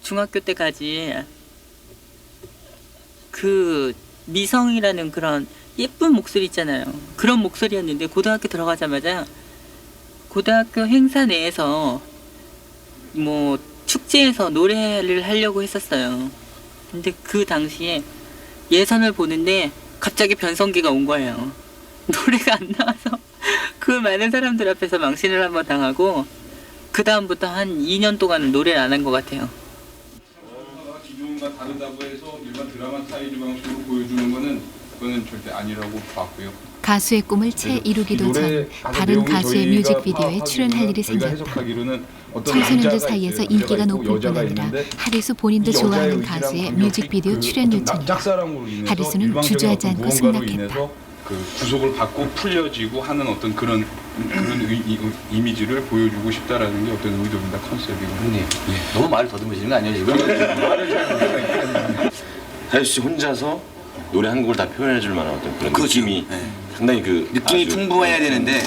중학교 때까지 그 미성이라는 그런 예쁜 목소리 있잖아요. 그런 목소리였는데 고등학교 들어가자마자 고등학교 행사 내에서 뭐 축제에서 노래를 하려고 했었어요. 근데 그 당시에 예선을 보는데 갑자기 변성기가 온 거예요. 노래가 안 나와서 그 많은 사람들 앞에서 망신을 한번 당하고 그 다음부터 한 2년 동안은 노래를 안 한 것 같아요. 기존과 다르다고 해서 일반 드라마 스타일 방식으로 보여주는 거는 그거는 절대 아니라고 봤고요. 가수의 꿈을 채 이루기도 전 다른 가수의 뮤직비디오에 출연할 일이 생겼다. 청소년들 사이에서 인기가 높을 뿐 아니라 하리수 본인도 좋아하는 가수의 뮤직비디오 출연 요청이다. 하리수는 주저하지 않고 승낙했다. 그 구속을 받고 풀려지고 하는 어떤 그런 이미지를 보여주고 싶다라는 게 어떤 의도입니다. 컨셉이고. 네. 너무 말을 더듬으시는 거 아니에요 지금? 말을 잘 못하니까. 하리수 씨 혼자서 노래 한 곡을 다 표현해줄 만한 어떤 그런 그렇죠. 느낌이 상당히 느낌이 아주 풍부해야 되는데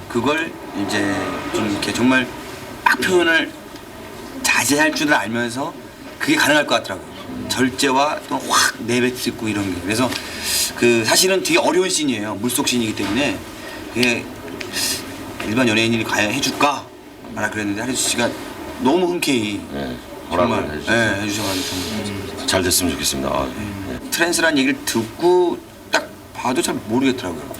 그걸 이제 좀 이렇게 정말 막 표현을 자제할 줄을 알면서 그게 가능할 것 같더라고요. 절제와 또 확 내뱉고 이런 게. 그래서 그 사실은 되게 어려운 씬이에요. 물속 씬이기 때문에 그게 일반 연예인이 과연 해줄까? 라 그랬는데 하리수 씨가 너무 흔쾌히 허락을 해주셔가지고 잘 됐으면 좋겠습니다. 트랜스라는 얘기를 듣고 딱 봐도 잘 모르겠더라고요.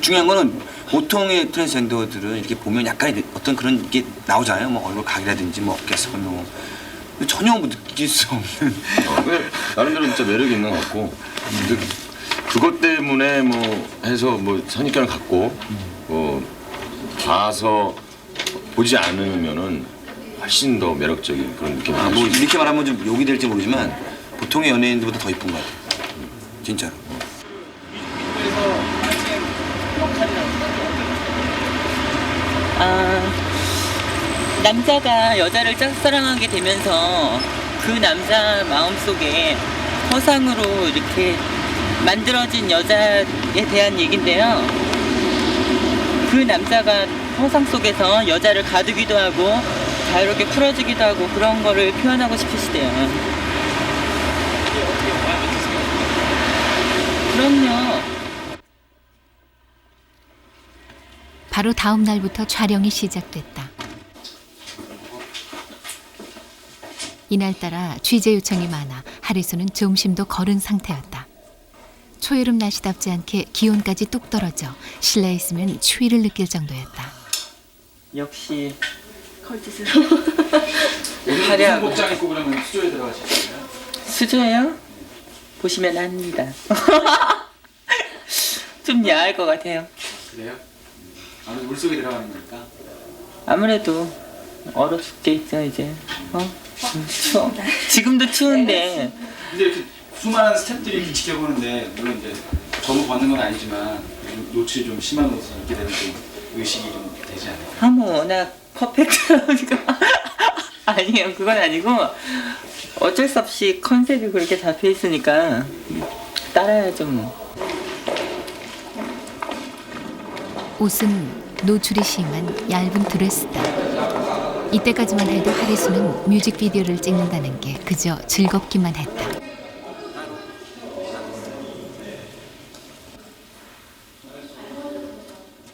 중요한 거는 보통의 트랜스젠더들은 이렇게 보면 약간의 어떤 그런 게 나오잖아요. 뭐 얼굴 각이라든지 뭐 어깨선 뭐 전혀 뭐 느낄 수 없는. 나름대로 진짜 매력이 있는 것 같고 근데 그것 때문에 뭐 해서 뭐 선입견을 갖고 뭐 봐서 보지 않으면은 훨씬 더 매력적인 그런 느낌이 뭐 이렇게 말하면 좀 욕이 될지 모르지만 보통의 연예인들보다 더 이쁜 것 같아요. 진짜로. 남자가 여자를 짝사랑하게 되면서 그 남자 마음속에 허상으로 이렇게 만들어진 여자에 대한 얘긴데요. 그 남자가 허상 속에서 여자를 가두기도 하고 자유롭게 풀어주기도 하고 그런 거를 표현하고 싶으시대요. 그럼요. 바로 다음 날부터 촬영이 시작됐다. 이날따라 취재 요청이 많아 하리수는 점심도 거른 상태였다. 초여름 날씨답지 않게 기온까지 뚝 떨어져 실내에 있으면 추위를 느낄 정도였다. 역시 걸짓을. 무슨 복장 입고 그러면 수조에 들어가시나요? 수조예요? 보시면 합니다. 좀 야할 것 같아요. 그래요? 아무래도 물속에 들어가는 거니까. 아무래도 얼어 죽겠죠 이제. 추워. 지금도 추운데. 근데 이렇게 수많은 스태프들이 이렇게 지켜보는데 물론 이제 전부 벗는 건 아니지만 노출이 좀 심한 옷을 입게 되는 좀 의식이 좀 되지 않아요? 뭐 워낙 퍼펙트하니까. 아니에요, 그건 아니고 어쩔 수 없이 컨셉이 그렇게 잡혀 있으니까 따라야죠 뭐. 옷은 노출이 심한 얇은 드레스다. 이때까지만 해도 하리수는 뮤직비디오를 찍는다는 게 그저 즐겁기만 했다.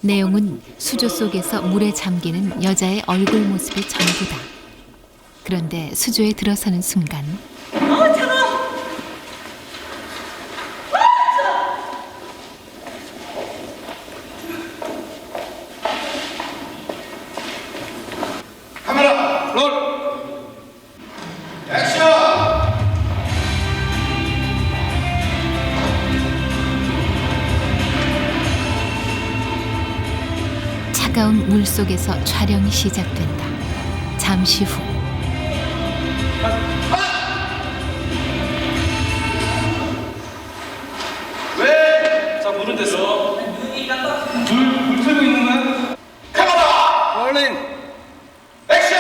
내용은 수조 속에서 물에 잠기는 여자의 얼굴 모습이 전부다. 그런데 수조에 들어서는 순간 카메라 롤 액션. 차가운 물 속에서 촬영이 시작된다. 잠시 후 왜? 자 물은 됐어. 물 틀고 있는 거야? 카메라 롤링 액션.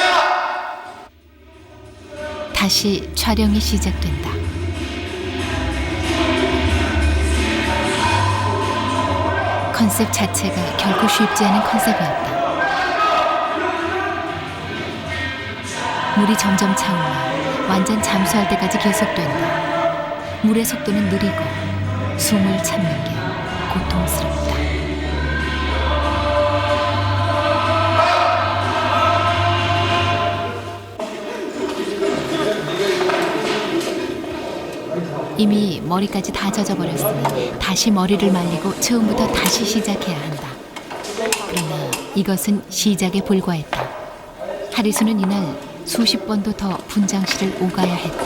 다시 촬영이 시작된다. 컨셉 자체가 결코 쉽지 않은 컨셉이었다. 물이 점점 차올라 완전 잠수할 때까지 계속된다. 물의 속도는 느리고 숨을 참는 게 고통스럽다. 이미 머리까지 다 젖어버렸으니 다시 머리를 말리고 처음부터 다시 시작해야 한다. 그러나 이것은 시작에 불과했다. 하리수는 이날 수십 번도 더 분장실을 오가야 했다.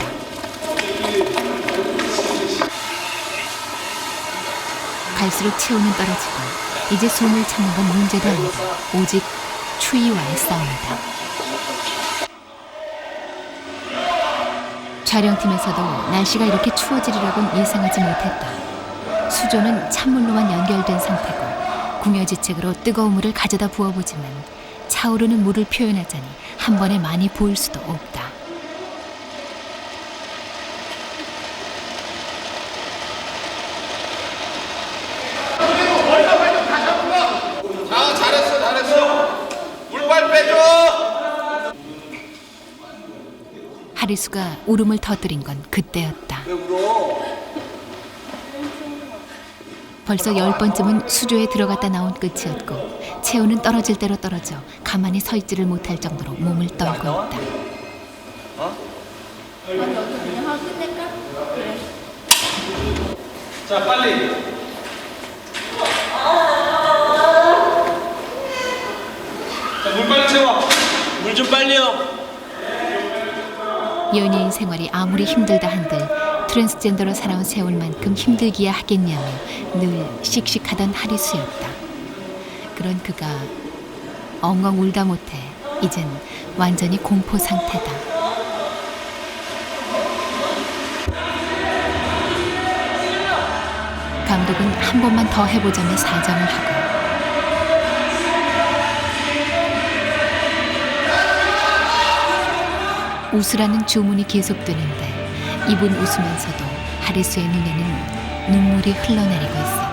갈수록 체온은 떨어지고 이제 숨을 참는 건 문제도 아니다. 오직 추위와의 싸움이다. 촬영팀에서도 날씨가 이렇게 추워지리라고는 예상하지 못했다. 수조는 찬물로만 연결된 상태고 궁여지책으로 뜨거운 물을 가져다 부어보지만 차오르는 물을 표현하자니 한 번에 많이 부을 수도 없다. 자, 잘했어. 물빨 빼줘. 하리수가 울음을 터뜨린 건 그때였다. 벌써 10번쯤은 수조에 들어갔다 나온 끝이었고 채우는 떨어질 대로 떨어져 가만히 서 있지를 못할 정도로 몸을 떨고 있다. 자, 빨리. 자, 물 빨리 채워. 물 좀 빨리요. 연예인 생활이 아무리 힘들다 한들 트랜스젠더로 살아온 세월만큼 힘들기야 하겠냐며 늘 씩씩하던 하리수였다. 그런 그가 엉엉 울다 못해 이젠 완전히 공포 상태다. 감독은 한 번만 더 해보자며 사정을 하고 웃으라는 주문이 계속되는데 이분 웃으면서도 하리수의 눈에는 눈물이 흘러내리고 있었다.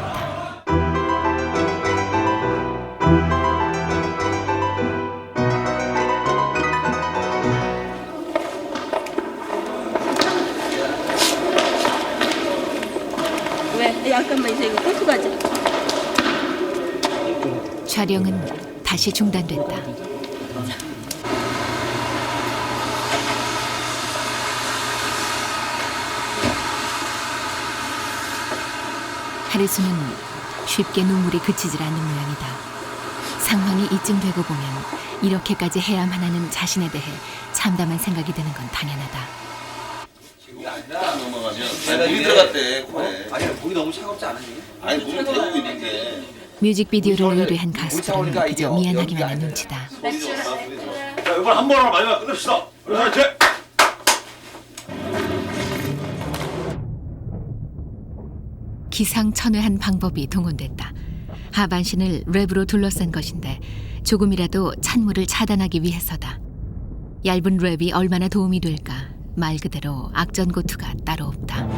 왜? 잠깐만 이제 이거 꽂고 가자. 촬영은 다시 중단됐다. 하리수는 쉽게 눈물이 그치질 않는 모양이다. 상황이 이쯤 되고 보면 이렇게까지 해야만 하는 자신에 대해 참담한 생각이 드는 건 당연하다. 물이 들어갔대 코에. 아니 목이 너무 차갑지 않으니? 아니 물을 데우고 있는데. 뮤직비디오를 의뢰한 가수들은 그저 미안하기만 한 눈치다. 자 이번 한 번으로 마지막 끝냅시다. 그렇지. 기상천외한 방법이 동원됐다. 하반신을 랩으로 둘러싼 것인데 조금이라도 찬물을 차단하기 위해서다. 얇은 랩이 얼마나 도움이 될까? 말 그대로 악전고투가 따로 없다.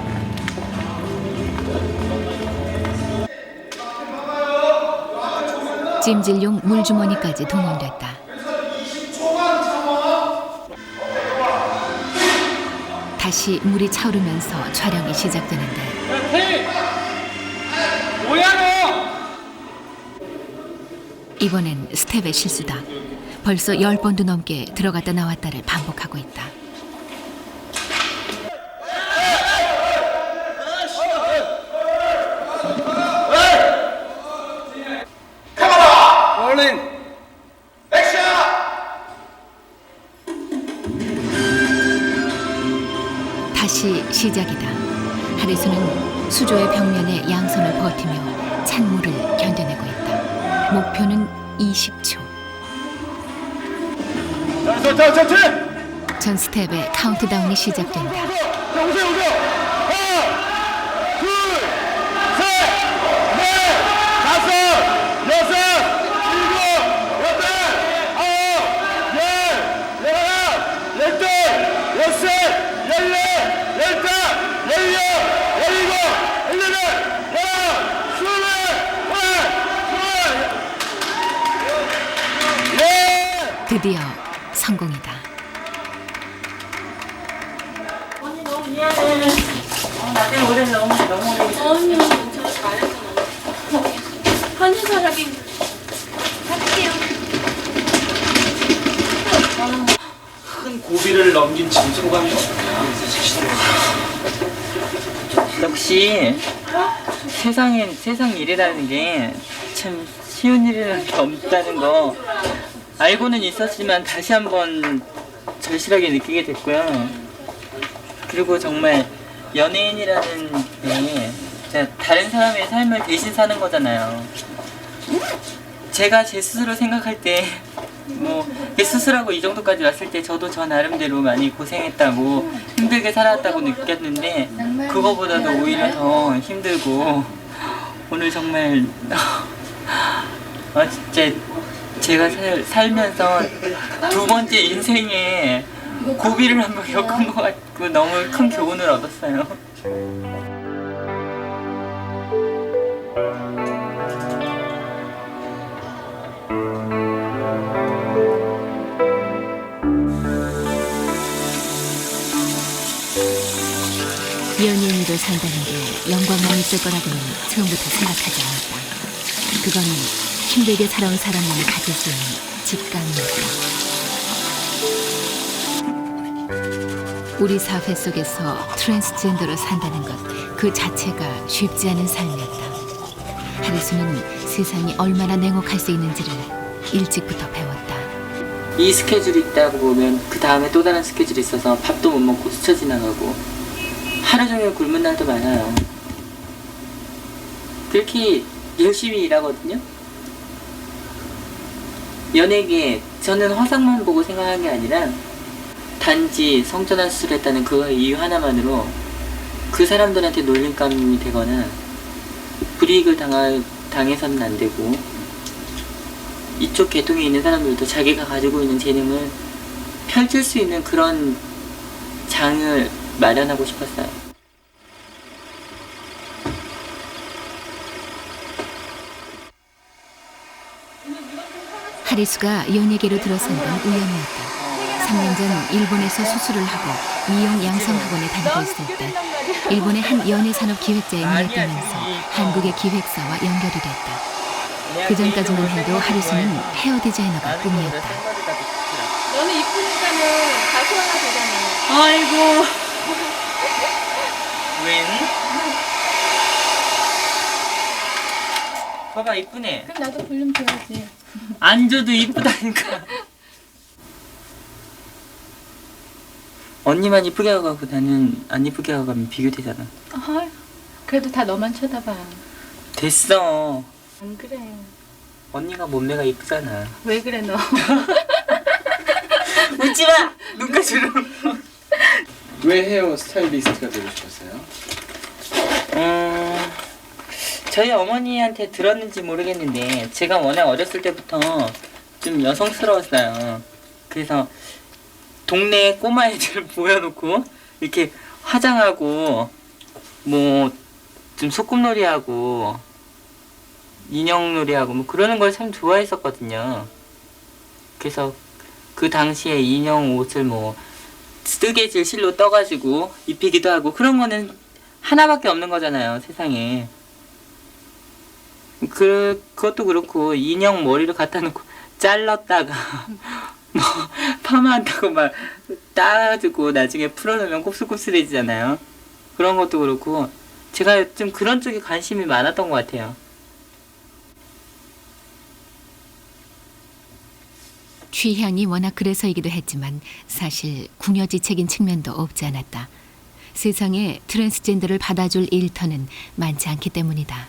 찜질용 물주머니까지 동원됐다. 다시 물이 차오르면서 촬영이 시작되는데 뭐야 너? 이번엔 스텝의 실수다. 벌써 10번도 넘게 들어갔다 나왔다를 반복하고 있다. 카메라! 롤링! 액션! 다시 시작이다. 하리수는 수조의 벽면에 양손을 버티며 찬물을 견뎌내고 있다. 목표는 20초. 전 스텝의 카운트다운이 시작된다. 자, 오세요. 하나, 둘, 셋, 넷, 다섯, 여섯, 일곱, 여덟, 아홉, 열, 열하나, 열둘, 열셋, 열넷, 열다, 열여, 열일곱, 열여덟, 열아홉, 스물, 드디어 성공이다. 언니 너무 미안해. 나 때문에 오래 너무 오래. 언니 저 잘했어. 한 사람이 할게요. 큰 고비를 넘긴 진정감이 없냐? 역시 세상 일이라는 게 참 쉬운 일이라는 게 없다는 거 알고는 있었지만 다시 한번 절실하게 느끼게 됐고요. 그리고 정말 연예인이라는 게 다른 사람의 삶을 대신 사는 거잖아요. 제가 제 스스로 생각할 때 뭐 수술하고 이 정도까지 왔을 때 저도 저 나름대로 많이 고생했다고 힘들게 살았다고 느꼈는데 그거보다도 오히려 더 힘들고 오늘 정말 진짜 제가 살면서 두 번째 인생에 고비를 한번 겪은 것 같고 너무 큰 교훈을 얻었어요. 연예인으로 산다는 게 영광만 있을 거라고는 처음부터 생각하지 않았다. 그건 힘들게 살아온 사람만이 가질 수 있는 직감이었다. 우리 사회 속에서 트랜스젠더로 산다는 것 그 자체가 쉽지 않은 삶이었다. 하리수는 세상이 얼마나 냉혹할 수 있는지를 일찍부터 배웠다. 이 스케줄이 있다고 보면 그 다음에 또 다른 스케줄이 있어서 밥도 못 먹고 스쳐 지나가고 하루 종일 굶은 날도 많아요. 그렇게 열심히 일하거든요. 연예계 저는 화상만 보고 생각한 게 아니라 단지 성전환 수술했다는 그 이유 하나만으로 그 사람들한테 놀림감이 되거나 불이익을 당해서는 안 되고 이쪽 계통에 있는 사람들도 자기가 가지고 있는 재능을 펼칠 수 있는 그런 장을 마련하고 싶었어요. 하리수가 연예계로 들어선 건 우연이었다. 3년 전 일본에서 수술을 하고 미용 양성학원에 다니고 있을 때 일본의 한 연예산업 기획자의 눈에 띄면서 한국의 기획사와 연결이 됐다. 그 전까지만 해도 하리수는 헤어 디자이너가 꿈이었다. 너는 이쁘니까는 가수 하나 되잖아. 아이고. 웬? 봐봐 이쁘네. 그럼 나도 볼륨 줘야지. 안 줘도 이쁘다니까. 언니만 이쁘게 하고 가고 나는 안 이쁘게 하고 가면 비교되잖아. 그래도 다 너만 쳐다봐. 됐어. 안 그래. 언니가 몸매가 이쁘잖아. 왜 그래 너? 웃지마! 눈가주로. 왜 헤어 스타일리스트가 되고 싶었어요? 저희 어머니한테 들었는지 모르겠는데 제가 워낙 어렸을 때부터 좀 여성스러웠어요. 그래서 동네 꼬마 애들 모여놓고 이렇게 화장하고 뭐 좀 소꿉놀이하고 인형놀이하고 뭐 그러는 걸 참 좋아했었거든요. 그래서 그 당시에 인형 옷을 뭐 뜨개질 실로 떠가지고 입히기도 하고 그런 거는 하나밖에 없는 거잖아요, 세상에. 그것도 그렇고 인형 머리를 갖다 놓고 잘랐다가 뭐 파마한다고 막 따가지고 나중에 풀어놓으면 곱슬곱슬해지잖아요. 그런 것도 그렇고 제가 좀 그런 쪽에 관심이 많았던 것 같아요. 취향이 워낙 그래서이기도 했지만 사실 궁여지책인 측면도 없지 않았다. 세상에 트랜스젠더를 받아줄 일터는 많지 않기 때문이다.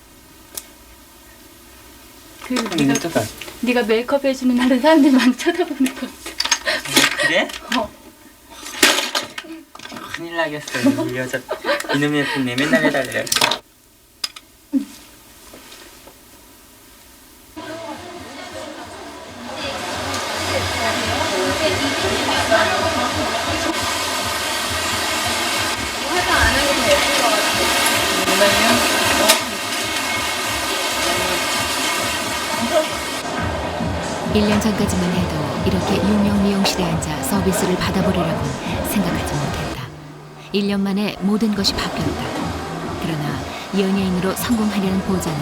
네가 메이크업 해주는 날은 사람들이 많이 쳐다보는 것 같아. 그래? 큰일 나겠어. 이 여자 이놈의 예쁜네 맨날 해달래. 화장 안 하게 더 예쁜 것 같아. 정말요? 1년 전까지만 해도 이렇게 유명 미용실에 앉아 서비스를 받아보리라고는 생각하지 못했다. 1년 만에 모든 것이 바뀌었다. 그러나 연예인으로 성공하려는 보장은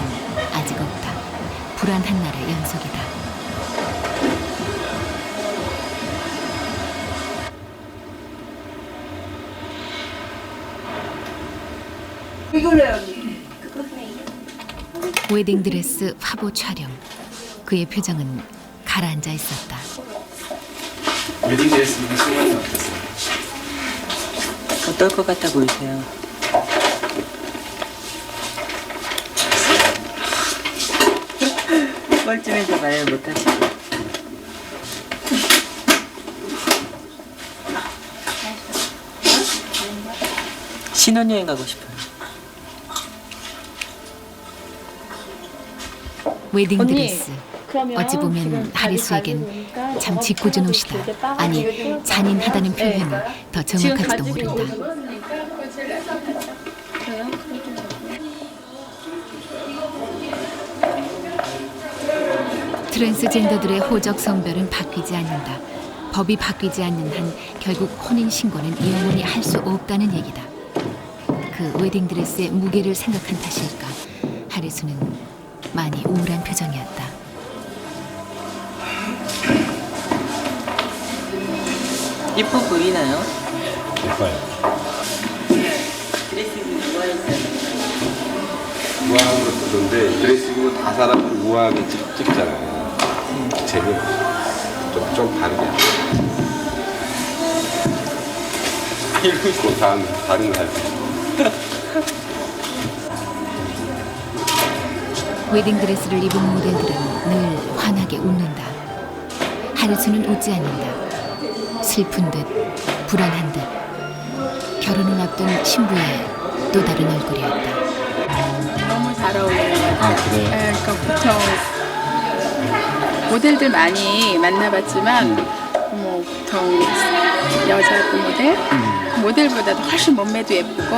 아직 없다. 불안한 날의 연속이다. 웨딩드레스 화보 촬영. 그의 표정은 가라앉아 있었다. 웨딩드레스 입은 소감이 어땠어요? 어떨 것 같아 보이세요? 뻘쭘해서 말을 못하시고. 신혼여행 가고 싶어요. 웨딩드레스. 그러면 어찌 지금 보면 자기 하리수에겐 가지고 참 오니까 짓궂은 저거 옷이다. 되게 빠가지고 아니 이렇게 잔인하다는 표현이 더 지금 정확할지도 가지고 모른다. 그래요? 트랜스젠더들의 호적 성별은 바뀌지 않는다. 법이 바뀌지 않는 한 결국 혼인신고는 영원히 할 수 없다는 얘기다. 그 웨딩드레스의 무게를 생각한 탓일까 하리수는 많이 우울한 표정이었다. 이뻐 보이나요? 예뻐요. 드레스 누가 했어요? 우아함으로 쓰던데 드레스 입으면 다 사람을 우아하게 찍잖아요. 쟤는 좀 다르게 그 다른 거 할 때. 웨딩드레스를 입은 모델들은 늘 환하게 웃는다. 하리수는 웃지 않는다. 슬픈 듯 불안한 듯 결혼을 앞둔 신부의 또 다른 얼굴이었다. 너무 잘 어울려요. 아, 그래요? 네, 그러니까 보통 모델들 많이 만나봤지만 뭐 보통 여자 모델 모델보다도 훨씬 몸매도 예쁘고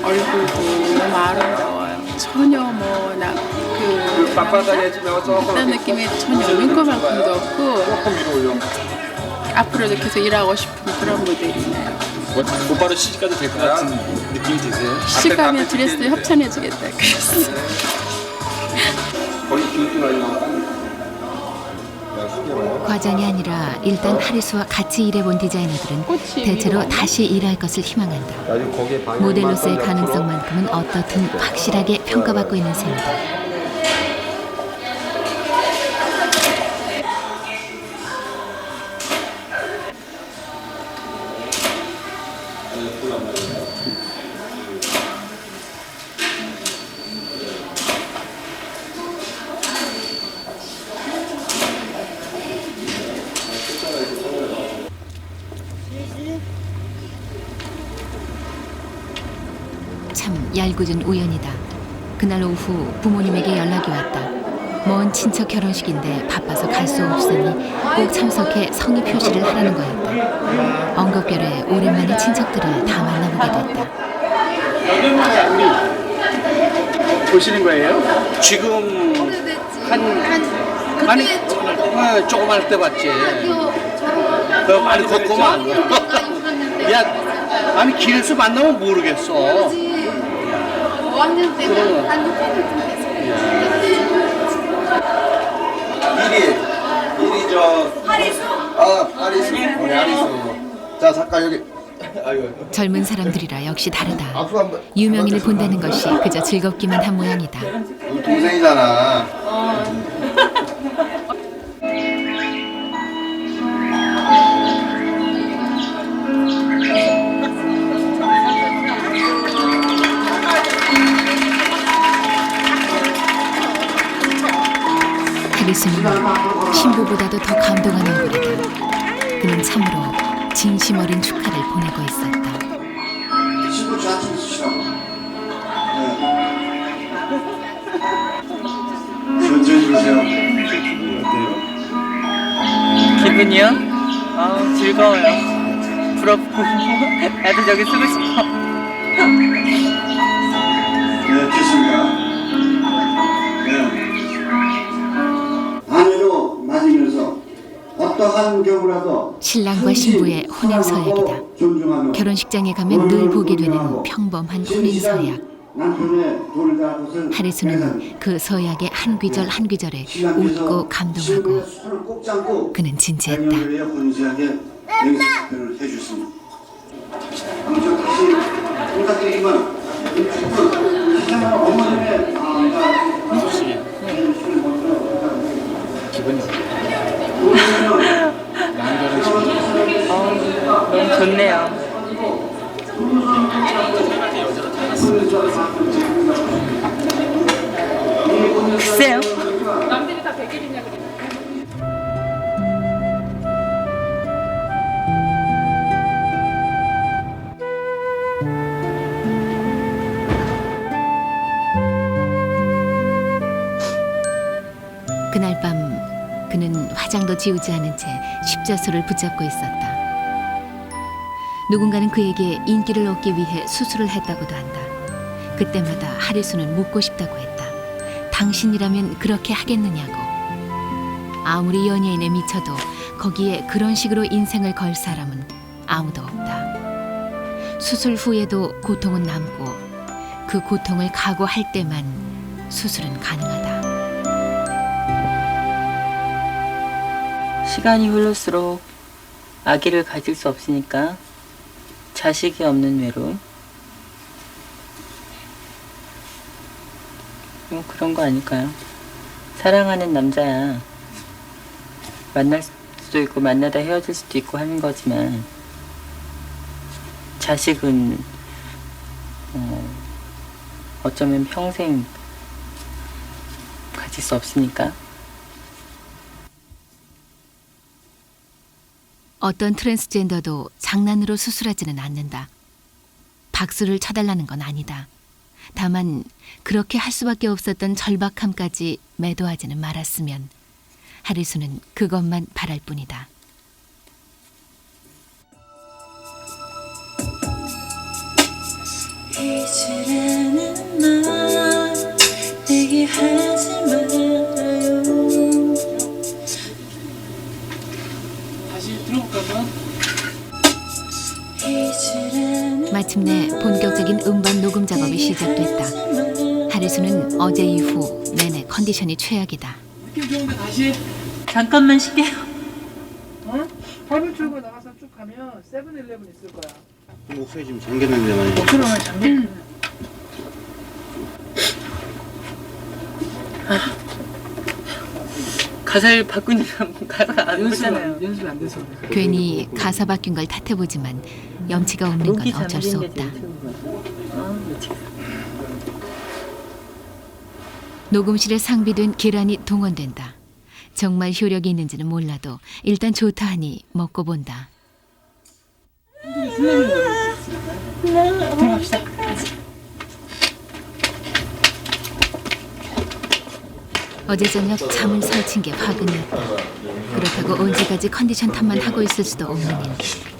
얼굴도 너무 아름다워요. 전혀 뭐나그 어떤 느낌이 전혀 눈꺼만큼도 없고 앞으로도 계속 일하고 싶은 그런 모델이네요. 곧바로 시집가도 될 것 같은 느낌이 드세요? 시집가면 드레스 협찬해주겠다 그랬어. 과장이 아니라 일단 하리수와 같이 일해본 디자이너들은 대체로 다시 일할 것을 희망한다. 모델로서의 가능성만큼은 어떻든 확실하게 평가받고 있는 셈이다. 참 얄궂은 우연이다. 그날 오후 부모님에게 연락이 왔다. 먼 친척 결혼식인데 바빠서 갈 수 없으니 꼭 참석해 성의 표시를 하라는 거였다. 엉겁결에 오랜만에 친척들을 다 만나보게 됐다. 보시는 거예요? 지금 아니 조그만 때 봤지. 너 많이 걷고만. 야, 아니 길에서 만나면 모르겠어. 5학년 때는 미리 하리수? 하리수. 우리 하리수. 자, 잠깐 여기. 젊은 사람들이라 역시 다르다. 유명인을 본다는 것이 그저 즐겁기만 한 모양이다. 우리 동생이잖아. 하리수는 신부보다도 더 감동한 얼굴이다. 그는 참으로 진심 어린 축하를 보내고 있었다. 신부 좌측 있으시라고. 천천히 주세요. 기분이요? 즐거워요. 부럽고 나도 저기 쓰고 싶어. 네, 됐습니다. 네. 안으로 맞으면서 어떠한 경우라도 신랑과 신부의 혼인 서약이다. 결혼식장에 가면 늘 보게 되는 평범한 혼인 서약. 하리수는 그 서약의 한 귀절 한 귀절에 웃고 감동하고 그는 진지했다. 해주십니다. 아무튼 다시 부탁드리지만 어머님의 기분이 너무 좋네요. 글쎄요. 남들이 다 100일이냐 그래. 지우지 않은 채 십자수를 붙잡고 있었다. 누군가는 그에게 인기를 얻기 위해 수술을 했다고도 한다. 그때마다 하리수는 묻고 싶다고 했다. 당신이라면 그렇게 하겠느냐고. 아무리 연예인에 미쳐도 거기에 그런 식으로 인생을 걸 사람은 아무도 없다. 수술 후에도 고통은 남고 그 고통을 각오할 때만 수술은 가능하다. 시간이 흐를수록 아기를 가질 수 없으니까 자식이 없는 외로움? 뭐 그런 거 아닐까요? 사랑하는 남자야. 만날 수도 있고 만나다 헤어질 수도 있고 하는 거지만 자식은 어쩌면 평생 가질 수 없으니까. 어떤 트랜스젠더도 장난으로 수술하지는 않는다. 박수를 쳐달라는 건 아니다. 다만 그렇게 할 수밖에 없었던 절박함까지 매도하지는 말았으면 하리수는 그것만 바랄 뿐이다. 잊으라는 말 내게 하지 말아요. 다시 들어볼까요? 마침내 본격적인 음반 녹음 작업이 시작됐다. 하리수는 어제 이후 내내 컨디션이 최악이다. 느낌 좋은데 다시. 잠깐만 쉴게요. 어? 화물 출구 나가서 쭉 가면 세븐일레븐 있을 거야. 목소리 지금 잠겼는데 말이야. 목소리만 잠겼. 가사를 바꾸니까 가사가 안 오잖아요. 연습이 안 돼서. 괜히 가사 바뀐 걸 탓해보지만 염치가 없는 건 어쩔 수 없다. 녹음실에 상비된 계란이 동원된다. 정말 효력이 있는지는 몰라도 일단 좋다 하니 먹고 본다. 들어갑시다. 어제 저녁 잠을 설친 게 화근이었다. 그렇다고 언제까지 컨디션 탓만 하고 있을 수도 없는 일.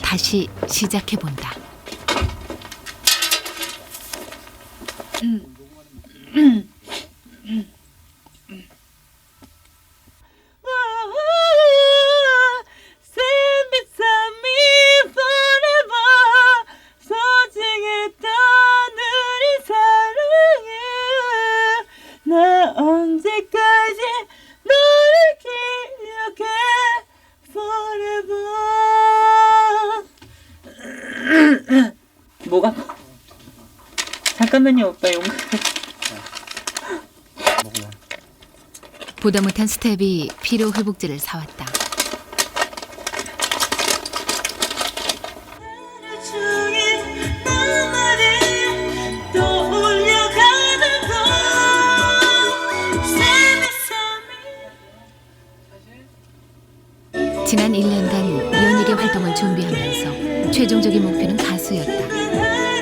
다시 시작해본다. 뭐가 잠깐만요 오빠 용감. 보다 못한 스텝이 피로 회복제를 사왔다. 지난 1년간 연예계 활동을 준비하면서 최종적인 목표는 가수였다.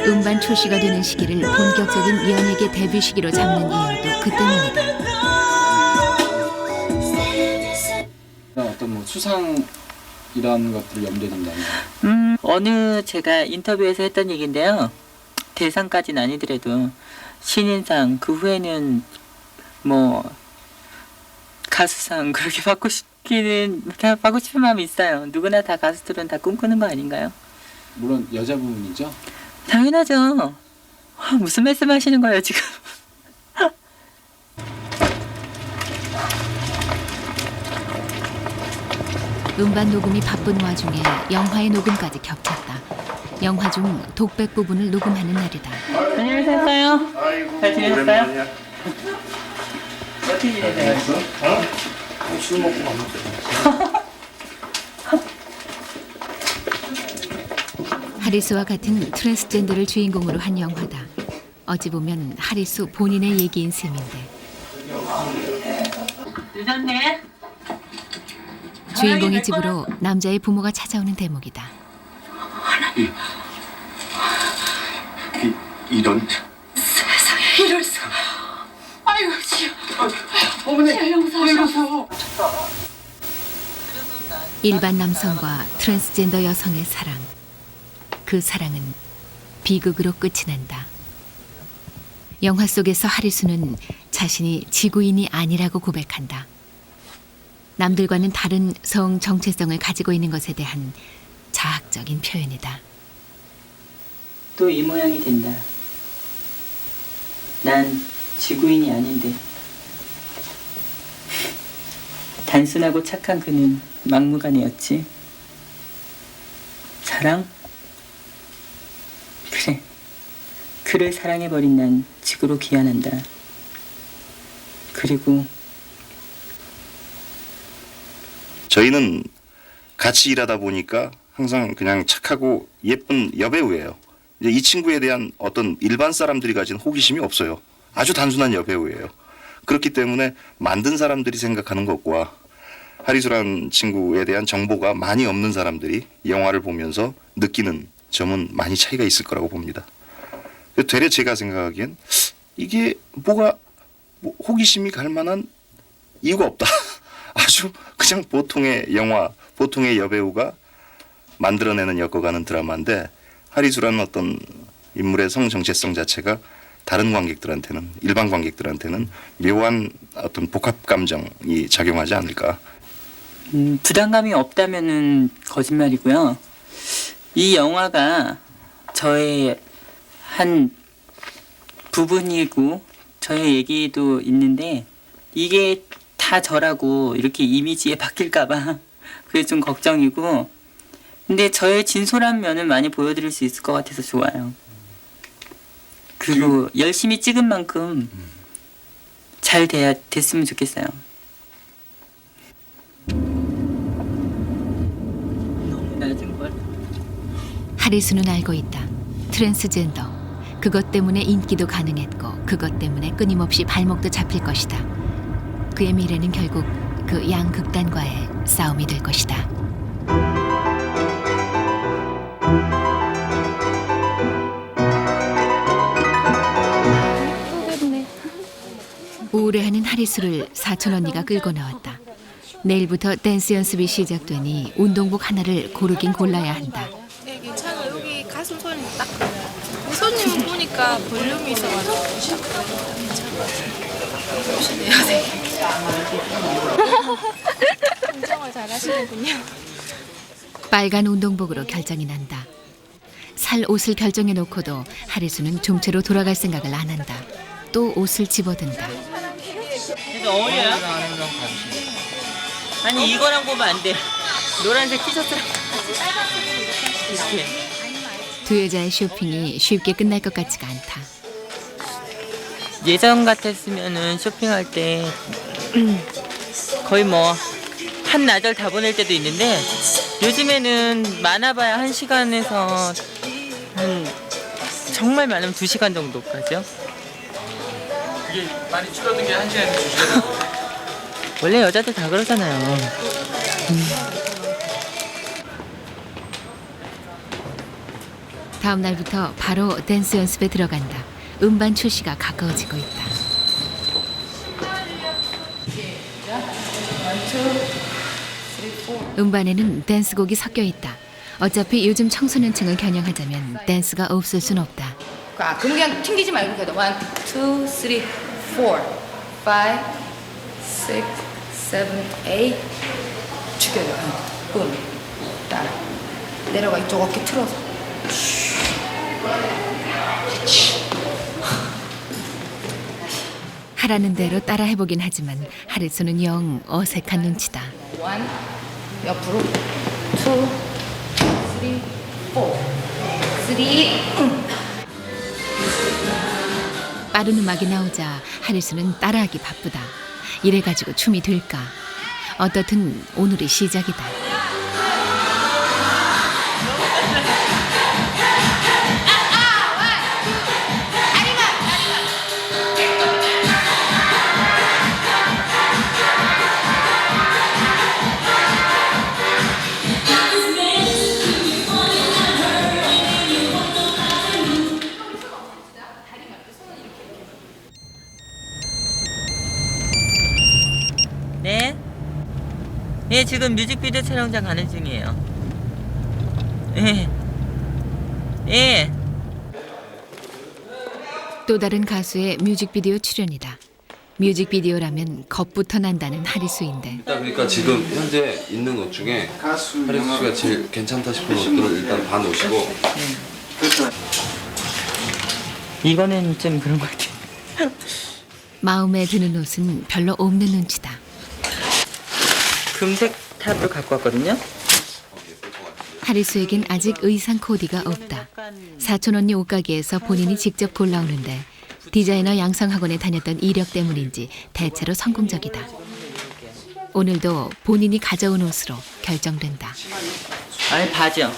음반 출시가 되는 시기를 본격적인 연예계 데뷔 시기로 잡는 이유도 그 때문이다. 어떤 뭐 수상 이런 것들을 염두에 둔다면? 어느 제가 인터뷰에서 했던 얘기인데요. 대상까지는 아니더라도 신인상 그 후에는 뭐 가수상 그렇게 받고 싶은 마음이 있어요. 누구나 다 가수들은 다 꿈꾸는 거 아닌가요? 물론 여자분이죠? 당연하죠. 무슨 말씀하시는 거예요 지금? 음반 녹음이 바쁜 와중에 영화의 녹음까지 겹쳤다. 영화 중 독백 부분을 녹음하는 날이다. 안녕하세요. 잘 지내셨어요? 어떻게 지내세요? 술 먹고 만났어요. 하리수와 같은 트랜스젠더를 주인공으로 한 영화다. 어찌 보면 하리수 본인의 얘기인 셈인데. 늦었네. 주인공의 집으로 남자의 부모가 찾아오는 대목이다. 이런 세상에 이럴 수가. 아이고 지금. 어머니. 영사. 왜 이러세요? 일반 남성과 트랜스젠더 여성의 사랑. 그 사랑은 비극으로 끝이 난다. 영화 속에서 하리수는 자신이 지구인이 아니라고 고백한다. 남들과는 다른 성 정체성을 가지고 있는 것에 대한 자학적인 표현이다. 또 이 모양이 된다. 난 지구인이 아닌데. 단순하고 착한 그는 막무가내였지. 사랑? 그래. 그를 사랑해버린 난 지구로 귀환한다. 그리고 저희는 같이 일하다 보니까 항상 그냥 착하고 예쁜 여배우예요. 이제 이 친구에 대한 어떤 일반 사람들이 가진 호기심이 없어요. 아주 단순한 여배우예요. 그렇기 때문에 만든 사람들이 생각하는 것과 하리수란 친구에 대한 정보가 많이 없는 사람들이 영화를 보면서 느끼는 점은 많이 차이가 있을 거라고 봅니다. 되레 제가 생각하기엔 이게 뭐가 호기심이 갈 만한 이유가 없다. 아주 그냥 보통의 영화, 보통의 여배우가 만들어내는 엮어가는 드라마인데 하리수라는 어떤 인물의 성 정체성 자체가 다른 관객들한테는, 일반 관객들한테는 묘한 어떤 복합 감정이 작용하지 않을까. 부담감이 없다면은 거짓말이고요. 이 영화가 저의 한 부분이고 저의 얘기도 있는데 이게 다 저라고 이렇게 이미지에 바뀔까봐 그게 좀 걱정이고, 근데 저의 진솔한 면은 많이 보여드릴 수 있을 것 같아서 좋아요. 그리고 열심히 찍은 만큼 잘 됐으면 좋겠어요. 너무 낮은 걸. 하리수는 알고 있다. 트랜스젠더. 그것 때문에 인기도 가능했고 그것 때문에 끊임없이 발목도 잡힐 것이다. 그의 미래는 결국 그 양극단과의 싸움이 될 것이다. 우울해하는 하리수를 사촌 언니가 끌고 나왔다. 내일부터 댄스 연습이 시작되니 운동복 하나를 고르긴 골라야 한다. 네, 괜찮아. 여기 가슴 소리 딱. 손님은 보니까 볼륨이 있어가지고 괜찮아. 보시네요, 운동을 잘하시는군요. 빨간 운동복으로 결정이 난다. 살 옷을 결정해 놓고도 하리수는 좀채로 돌아갈 생각을 안 한다. 또 옷을 집어든다. 이거 어울려요? 아니 이거랑 보면 안 돼. 노란색 티셔츠랑 이렇게. 두 여자의 쇼핑이 쉽게 끝날 것 같지가 않다. 예전 같았으면은 쇼핑할 때 거의 뭐 한나절 다 보낼 때도 있는데 요즘에는 많아봐야 1시간에서 한 정말 많으면 2시간 정도까지요. 이게 많이 줄어든 게 1시간에서 2시간. 원래 여자들 다 그러잖아요. 다음 날부터 바로 댄스 연습에 들어간다. 음반 출시가 가까워지고 있다. 음반에는 댄스곡이 섞여 있다. 어차피 요즘 청소년층을 겨냥하자면 댄스가 없을 순 없다. 그럼 그냥 튕기지 말고 그래도 1, 2, 3, 4, 5, 6, 7, 8 죽여요. 응. 따라 내려가 이쪽 어깨 틀어서. 하라는 대로 따라 해보긴 하지만 하리수는 영 어색한 눈치다. 1 옆으로 2, 3, 4, 3. 빠른 음악이 나오자 하리수는 따라하기 바쁘다. 이래가지고 춤이 될까? 어떻든 오늘이 시작이다. 네? 예? 예, 지금 뮤직비디오 촬영장 가는 중이에요. 예. 예. 또 다른 가수의 뮤직비디오 출연이다. 뮤직비디오라면 겁부터 난다는 하리수인데 일단 그러니까 지금 현재 있는 것 중에 하리수 씨가 제일 괜찮다 싶은 것들을 일단 봐 놓으시고 이거는 좀 그런 것 같아요. 마음에 드는 옷은 별로 없는 눈치다. 금색 탑을 갖고 왔거든요. 하리수에겐 아직 의상 코디가 없다. 사촌 언니 옷가게에서 본인이 직접 골라오는데 디자이너 양성학원에 다녔던 이력 때문인지 대체로 성공적이다. 오늘도 본인이 가져온 옷으로 결정된다. 아니, 바지요.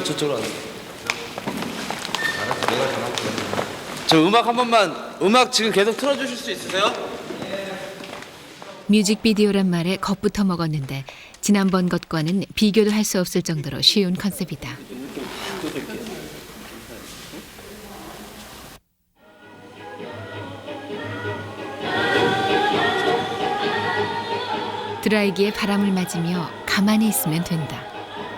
저쪽으로 저 음악 한 번만 음악 지금 계속 틀어주실 수 있으세요? 뮤직비디오란 말에 겁부터 먹었는데 지난번 것과는 비교도 할 수 없을 정도로 쉬운 컨셉이다. 드라이기에 바람을 맞으며 가만히 있으면 된다.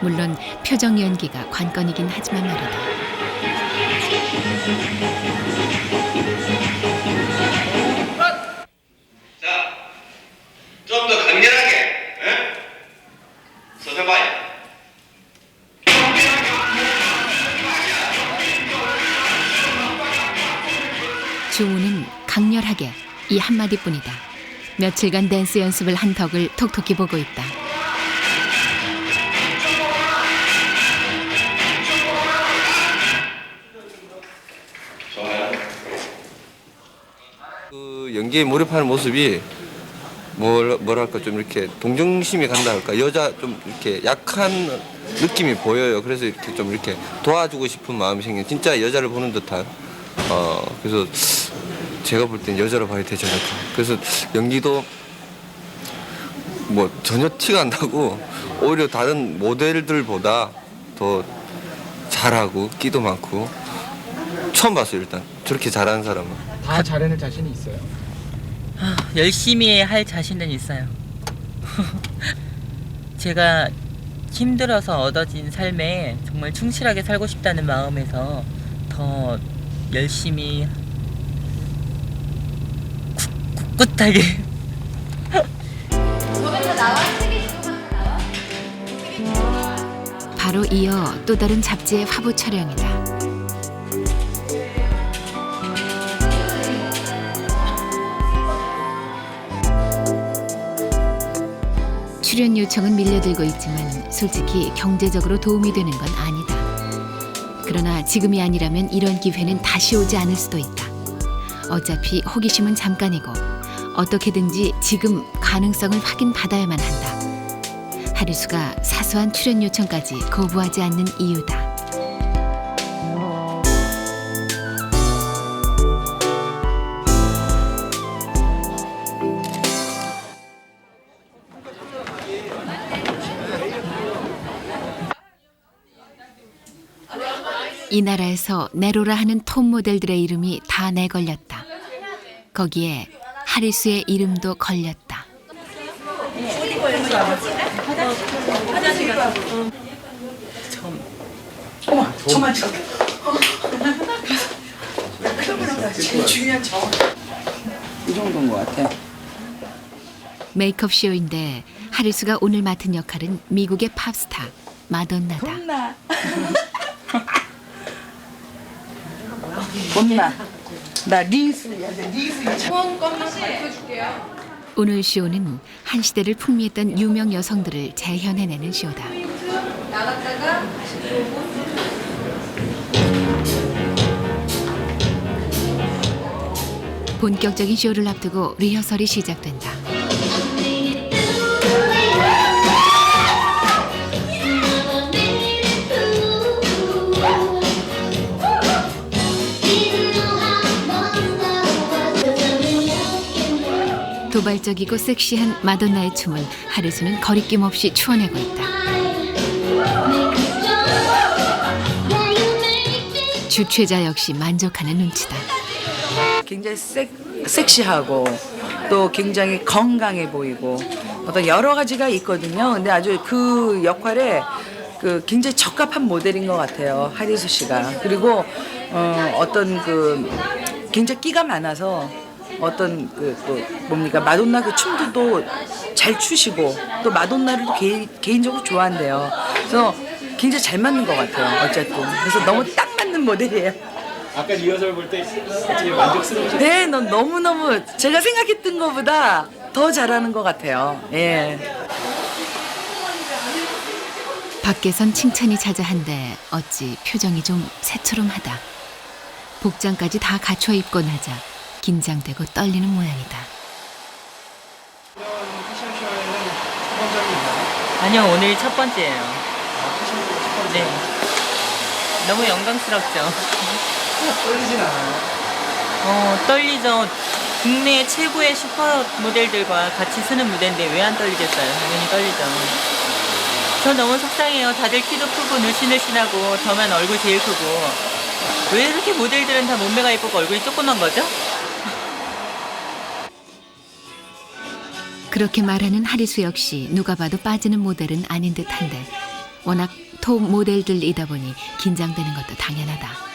물론 표정 연기가 관건이긴 하지만 말이다. 좀 더 강렬하게, 서서봐요. 주호는 강렬하게 이 한마디뿐이다. 며칠간 댄스 연습을 한 덕을 톡톡히 보고 있다. 그 연기에 몰입하는 모습이 뭐랄까 좀 이렇게 동정심이 간다 할까 여자 좀 이렇게 약한 느낌이 보여요. 그래서 이렇게 좀 이렇게 도와주고 싶은 마음이 생긴 진짜 여자를 보는 듯한 그래서 제가 볼 땐 여자로 봐야 되지 않을까. 그래서 연기도 뭐 전혀 티가 안 나고 오히려 다른 모델들보다 더 잘하고 끼도 많고 처음 봤어요. 일단 저렇게 잘하는 사람은. 다 잘해낼 자신이 있어요? 열심히 할 자신은 있어요. 제가 힘들어서 얻어진 삶에 정말 충실하게 살고 싶다는 마음에서 더 열심히 꿋꿋하게 바로 이어 또 다른 잡지의 화보 촬영이다. 출연 요청은 밀려들고 있지만 솔직히 경제적으로 도움이 되는 건 아니다. 그러나 지금이 아니라면 이런 기회는 다시 오지 않을 수도 있다. 어차피 호기심은 잠깐이고 어떻게든지 지금 가능성을 확인받아야만 한다. 하리수가 사소한 출연 요청까지 거부하지 않는 이유다. 이 나라에서 네로라 하는 톱 모델들의 이름이 다 내걸렸다. 거기에 하리수의 이름도 걸렸다. 어머, 정말 제일 중요한 이 정도인 것 같아. 메이크업 쇼인데 하리수가 오늘 맡은 역할은 미국의 팝스타 마돈나다. 못나. 나 리스야. 리스. 오늘 쇼는 한 시대를 풍미했던 유명 여성들을 재현해내는 쇼다. 나갔다가 본격적인 쇼를 앞두고 리허설이 시작된다. 도발적이고 섹시한 마돈나의 춤을 하리수는 거리낌 없이 추어내고 있다. 주최자 역시 만족하는 눈치다. 굉장히 섹시하고 또 굉장히 건강해 보이고 어떤 여러 가지가 있거든요. 근데 아주 그 역할에 그 굉장히 적합한 모델인 것 같아요. 하리수 씨가. 그리고 어떤 그 굉장히 끼가 많아서 어떤 뭡니까 마돈나 그 춤도 잘 추시고 또 마돈나를 개인적으로 좋아한대요. 그래서 굉장히 잘 맞는 것 같아요. 어쨌든 그래서 너무 딱 맞는 모델이에요. 아까 리허설 볼 때 되게 만족스러우셨어요? 네, 너무너무 제가 생각했던 것보다 더 잘하는 것 같아요. 예. 밖에선 칭찬이 자자한데 어찌 표정이 좀 새초롬하다. 복장까지 다 갖춰 입고 나자 긴장되고 떨리는 모양이다. 아니요, 오늘 첫 번째예요. 네. 너무 영광스럽죠. 떨리진 않아요? 떨리죠. 국내 최고의 슈퍼 모델들과 같이 서는 무대인데 왜 안 떨리겠어요? 당연히 떨리죠. 저 너무 속상해요. 다들 키도 크고 늘씬늘씬하고 저만 얼굴 제일 크고. 왜 이렇게 모델들은 다 몸매가 예쁘고 얼굴이 조그만 거죠? 그렇게 말하는 하리수 역시 누가 봐도 빠지는 모델은 아닌 듯한데 워낙 톱 모델들이다 보니 긴장되는 것도 당연하다.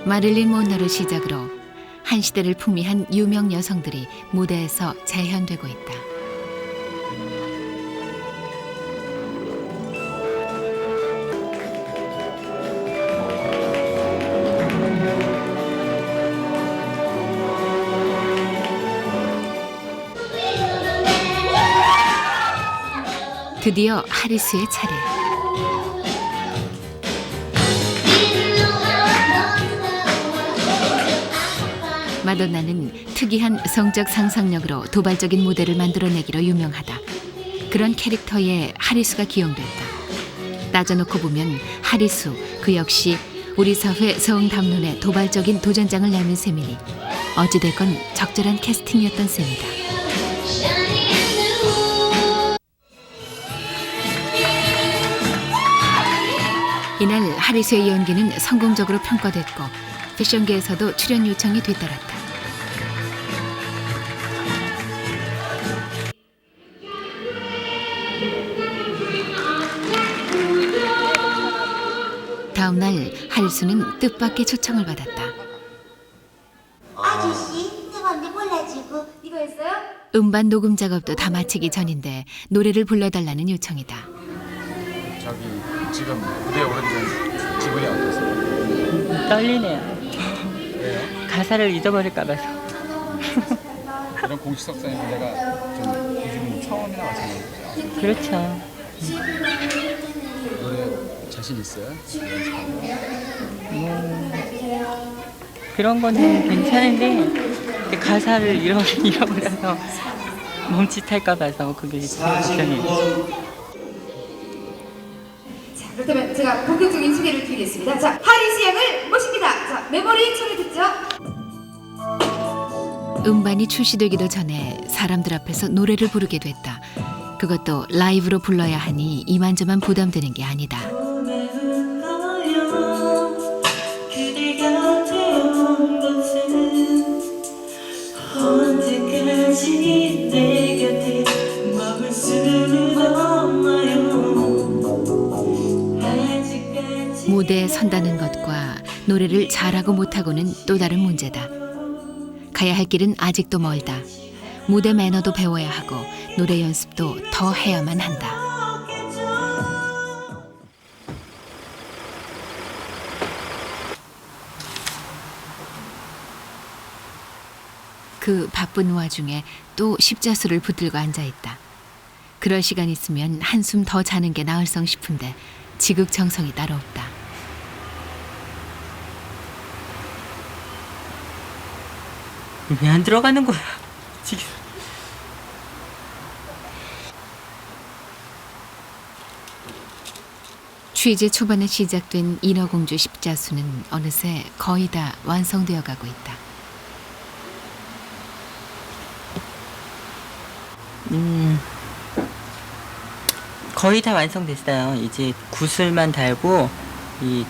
마릴린 monroe를 시작으로 한 시대를 풍미한 유명 여성들이 무대에서 재현되고 있다. 드디어 하리수의 차례. 마돈나는 특이한 성적 상상력으로 도발적인 무대를 만들어내기로 유명하다. 그런 캐릭터에 하리수가 기용됐다. 따져놓고 보면 하리수 그 역시 우리 사회 성담론에 도발적인 도전장을 내민 셈이니 어찌됐건 적절한 캐스팅이었던 셈이다. 이날 하리수의 연기는 성공적으로 평가됐고 패션계에서도 출연 요청이 뒤따랐다. 다음 날 하리수는 뜻밖의 초청을 받았다. 아저씨, 뜨거운데 몰라주고 이거 했어요? 음반 녹음 작업도 다 마치기 전인데 노래를 불러달라는 요청이다. 저기 지금 무대에 오르기 전 기분이 어떠세요? 떨리네요. 왜요? 가사를 잊어버릴까 봐서. 이런 공식석상의 무대가 좀 요즘 처음이나 마찬가지죠? 그렇죠. 노래 자신 있어요? 그런 거는 괜찮은데 가사를 잃어버려서 멈칫할까 봐서 그게 걱정이에요. 그렇다면 제가 본격적인 소개를 드리겠습니다. 자, 하리수 양을 모십니다. 자, 메모리 소리 듣죠? 음반이 출시되기도 전에 사람들 앞에서 노래를 부르게 됐다. 그것도 라이브로 불러야 하니 이만저만 부담되는 게 아니다. 언제까지 내 곁에 머물 수는 없나요? 무대에 선다는 것과 노래를 잘하고 못하고는 또 다른 문제다. 가야 할 길은 아직도 멀다. 무대 매너도 배워야 하고 노래 연습도 더 해야만 한다. 그 바쁜 와중에 또 십자수를 붙들고 앉아있다. 그럴 시간 있으면 한숨 더 자는 게 나을성 싶은데 지극정성이 따로 없다. 왜 안 들어가는 거야? 지금. 취재 초반에 시작된 인어공주 십자수는 어느새 거의 다 완성되어 가고 있다. 거의 다 완성됐어요. 이제 구슬만 달고 이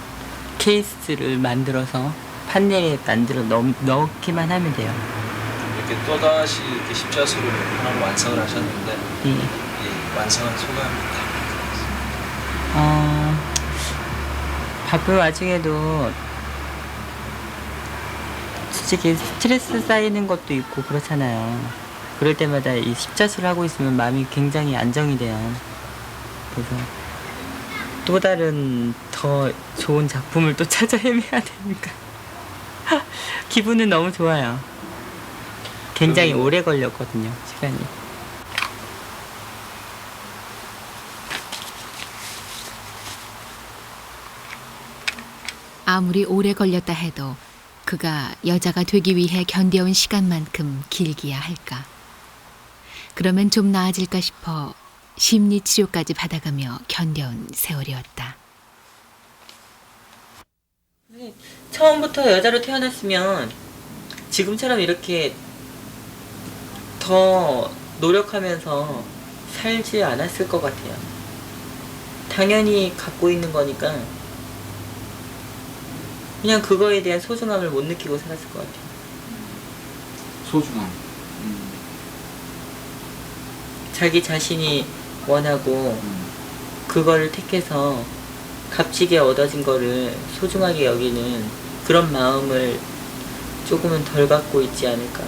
케이스를 만들어서 판넬에 넣기만 하면 돼요. 이렇게 또다시 이렇게 십자수를 하나 완성을 하셨는데 이 완성한 소감입니다. 바쁜 와중에도 솔직히 스트레스 쌓이는 것도 있고 그렇잖아요. 그럴 때마다 이 십자수를 하고 있으면 마음이 굉장히 안정이 돼요. 그래서 또 다른 더 좋은 작품을 또 찾아 헤매야 되니까 기분은 너무 좋아요. 굉장히 오래 걸렸거든요, 시간이. 아무리 오래 걸렸다 해도 그가 여자가 되기 위해 견뎌온 시간만큼 길기야 할까. 그러면 좀 나아질까 싶어 심리치료까지 받아가며 견뎌온 세월이었다. 처음부터 여자로 태어났으면 지금처럼 이렇게 더 노력하면서 살지 않았을 것 같아요. 당연히 갖고 있는 거니까 그냥 그거에 대한 소중함을 못 느끼고 살았을 것 같아요. 소중함. 자기 자신이 원하고 그거를 택해서 값지게 얻어진 거를 소중하게 여기는 그런 마음을 조금은 덜 갖고 있지 않을까.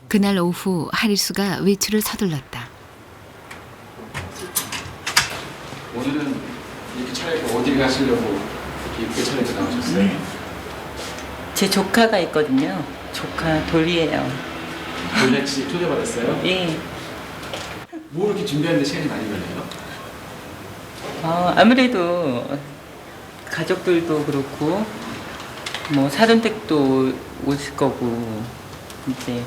그날 오후 하리수가 외출을 서둘렀다. 오늘은 이렇게 차려입고 어디 가시려고 이렇게 예쁘게 차려입고 나오셨어요? 제 조카가 있거든요. 조카 돌이에요. 돌잔치 초대받았어요? 예. 뭐 이렇게 준비하는데 시간이 많이 걸려요? 아무래도 가족들도 그렇고 뭐 사돈댁도 오실 거고 이제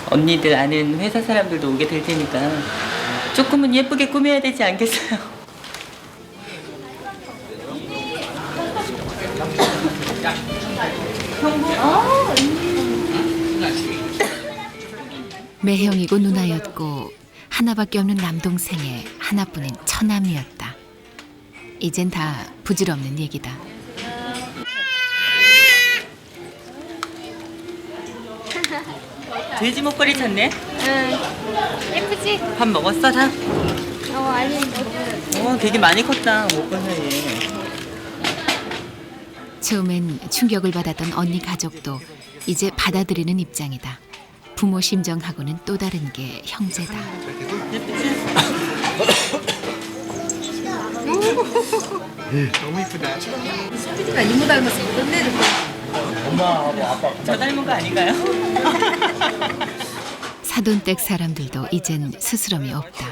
언니들 아는 회사 사람들도 오게 될 테니까 조금은 예쁘게 꾸며야 되지 않겠어요? 매형이고 누나였고 하나밖에 없는 남동생의 하나뿐인 처남이었다. 이젠 다 부질없는 얘기다. 돼지 목걸이 찼네? 응. 예쁘지? 밥 먹었어 다? 아니. 되게 많이 컸다 못 본 사이에. 처음엔 충격을 받았던 언니 가족도 이제 받아들이는 입장이다. 부모 심정하고는 또 다른 게 형제다. 너무 이쁘다. 수빈이가 이모 닮았어. 끝내는 엄마하고 아빠. 저 닮은 거 아닌가요? 사돈댁 사람들도 이젠 스스럼이 없다.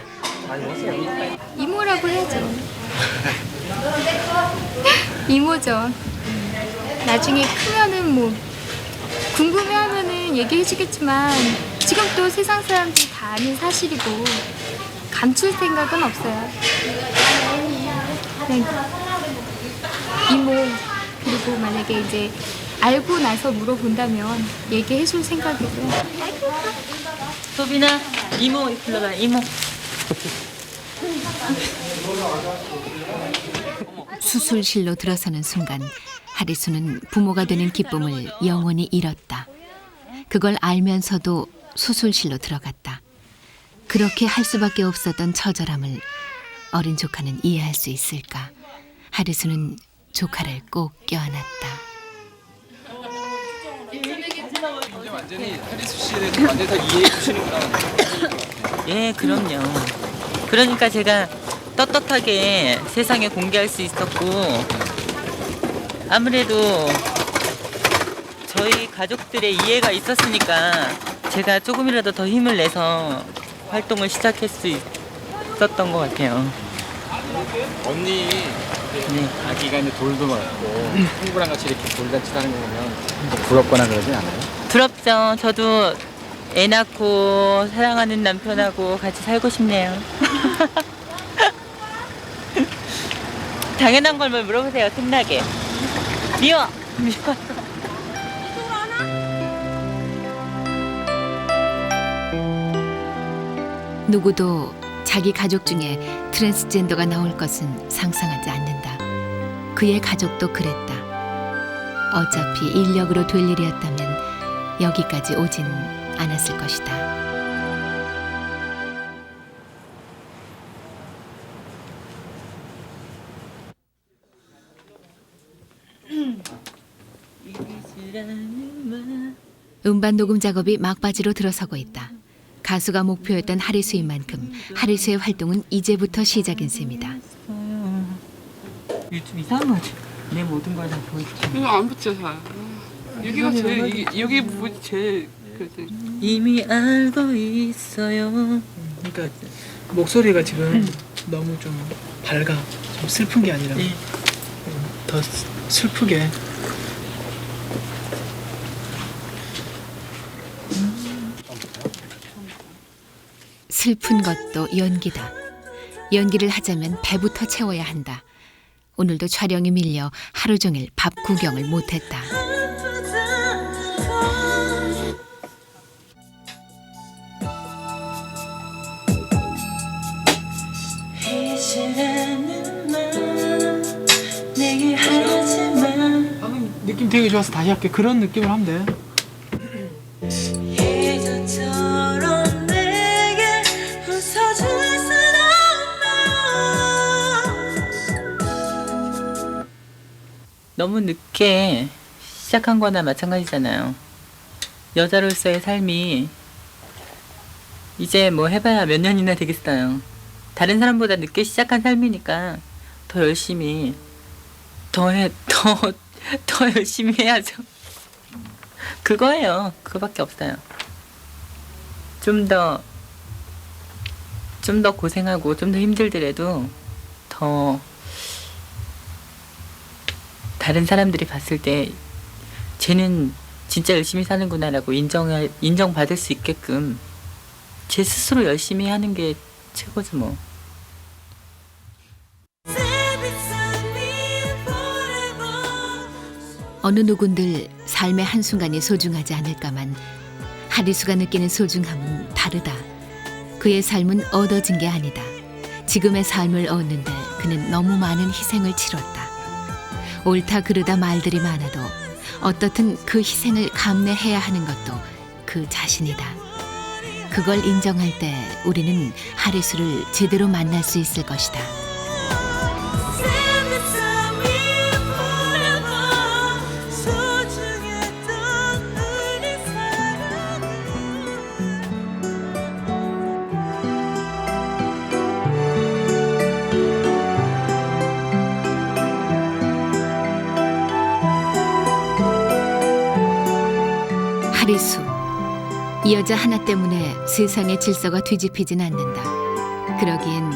이모라고 해야죠. 이모죠. 나중에 크면은 뭐 궁금해하면은 얘기해주겠지만 지금 또 세상 사람들이 다 아는 사실이고 감출 생각은 없어요. 그냥 이모 그리고 만약에 이제 알고 나서 물어본다면 얘기해줄 생각이고요. 소빈아 이모 불러봐 이모. 수술실로 들어서는 순간 하리수는 부모가 되는 기쁨을 영원히 잃었다. 그걸 알면서도 수술실로 들어갔다. 그렇게 할 수밖에 없었던 처절함을 어린 조카는 이해할 수 있을까? 하리수는 조카를 꼭 껴안았다. 이제 완전히 하리수 씨에 대해서 완전히 다 이해해 주시는구나. 예, 그럼요. 그러니까 제가 떳떳하게 세상에 공개할 수 있었고 아무래도 저희 가족들의 이해가 있었으니까 제가 조금이라도 더 힘을 내서 활동을 시작할 수 있었던 것 같아요. 언니 아기가 이제 돌도 많고 친구랑 같이 이렇게 돌잔치 하는 거 보면 좀 부럽거나 그러진 않아요? 부럽죠. 저도 애 낳고 사랑하는 남편하고 같이 살고 싶네요. 당연한 걸 뭘 물어보세요. 틈나게. 미워. 미워. 누구도 자기 가족 중에 트랜스젠더가 나올 것은 상상하지 않는다. 그의 가족도 그랬다. 어차피 인력으로 될 일이었다면 여기까지 오진 않았을 것이다. 음반 녹음 작업이 막바지로 들어서고 있다. 가수가 목표였던 하리수인 만큼 하리수의 활동은 이제부터 시작인 셈이다. 요즘 이상하지. 내 모든 걸 다 보여주지. 이거 안 붙여서. 여기가 제일 여기 부분이 제일 이미 알고 있어요. 그러니까 목소리가 지금 너무 좀 밝아. 좀 슬픈 게 아니라 더 슬프게. 슬픈 것도 연기다. 연기를 하자면 배부터 채워야 한다. 오늘도 촬영이 밀려 하루 종일 밥 구경을 못했다. 느낌 되게 좋아서 다시 할게. 그런 느낌을 하면 돼. 예전처럼 내게 웃어줄 순 없나요? 너무 늦게 시작한 거나 마찬가지잖아요. 여자로서의 삶이 이제 뭐 해봐야 몇 년이나 되겠어요. 다른 사람보다 늦게 시작한 삶이니까 더 열심히 더 열심히 해야죠. 그거예요. 그거밖에 없어요. 좀 더 고생하고 좀 더 힘들더라도 더 다른 사람들이 봤을 때 쟤는 진짜 열심히 사는구나라고 인정받을 수 있게끔 제 스스로 열심히 하는 게 최고죠 뭐. 어느 누군들 삶의 한순간이 소중하지 않을까만 하리수가 느끼는 소중함은 다르다. 그의 삶은 얻어진 게 아니다. 지금의 삶을 얻는데 그는 너무 많은 희생을 치렀다. 옳다 그르다 말들이 많아도 어떻든 그 희생을 감내해야 하는 것도 그 자신이다. 그걸 인정할 때 우리는 하리수를 제대로 만날 수 있을 것이다. 하리수. 이 여자 하나 때문에 세상의 질서가 뒤집히진 않는다. 그러기엔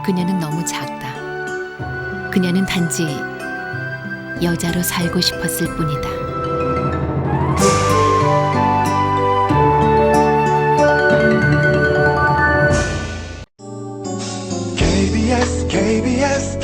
그녀는 너무 작다. 그녀는 단지 여자로 살고 싶었을 뿐이다. KBS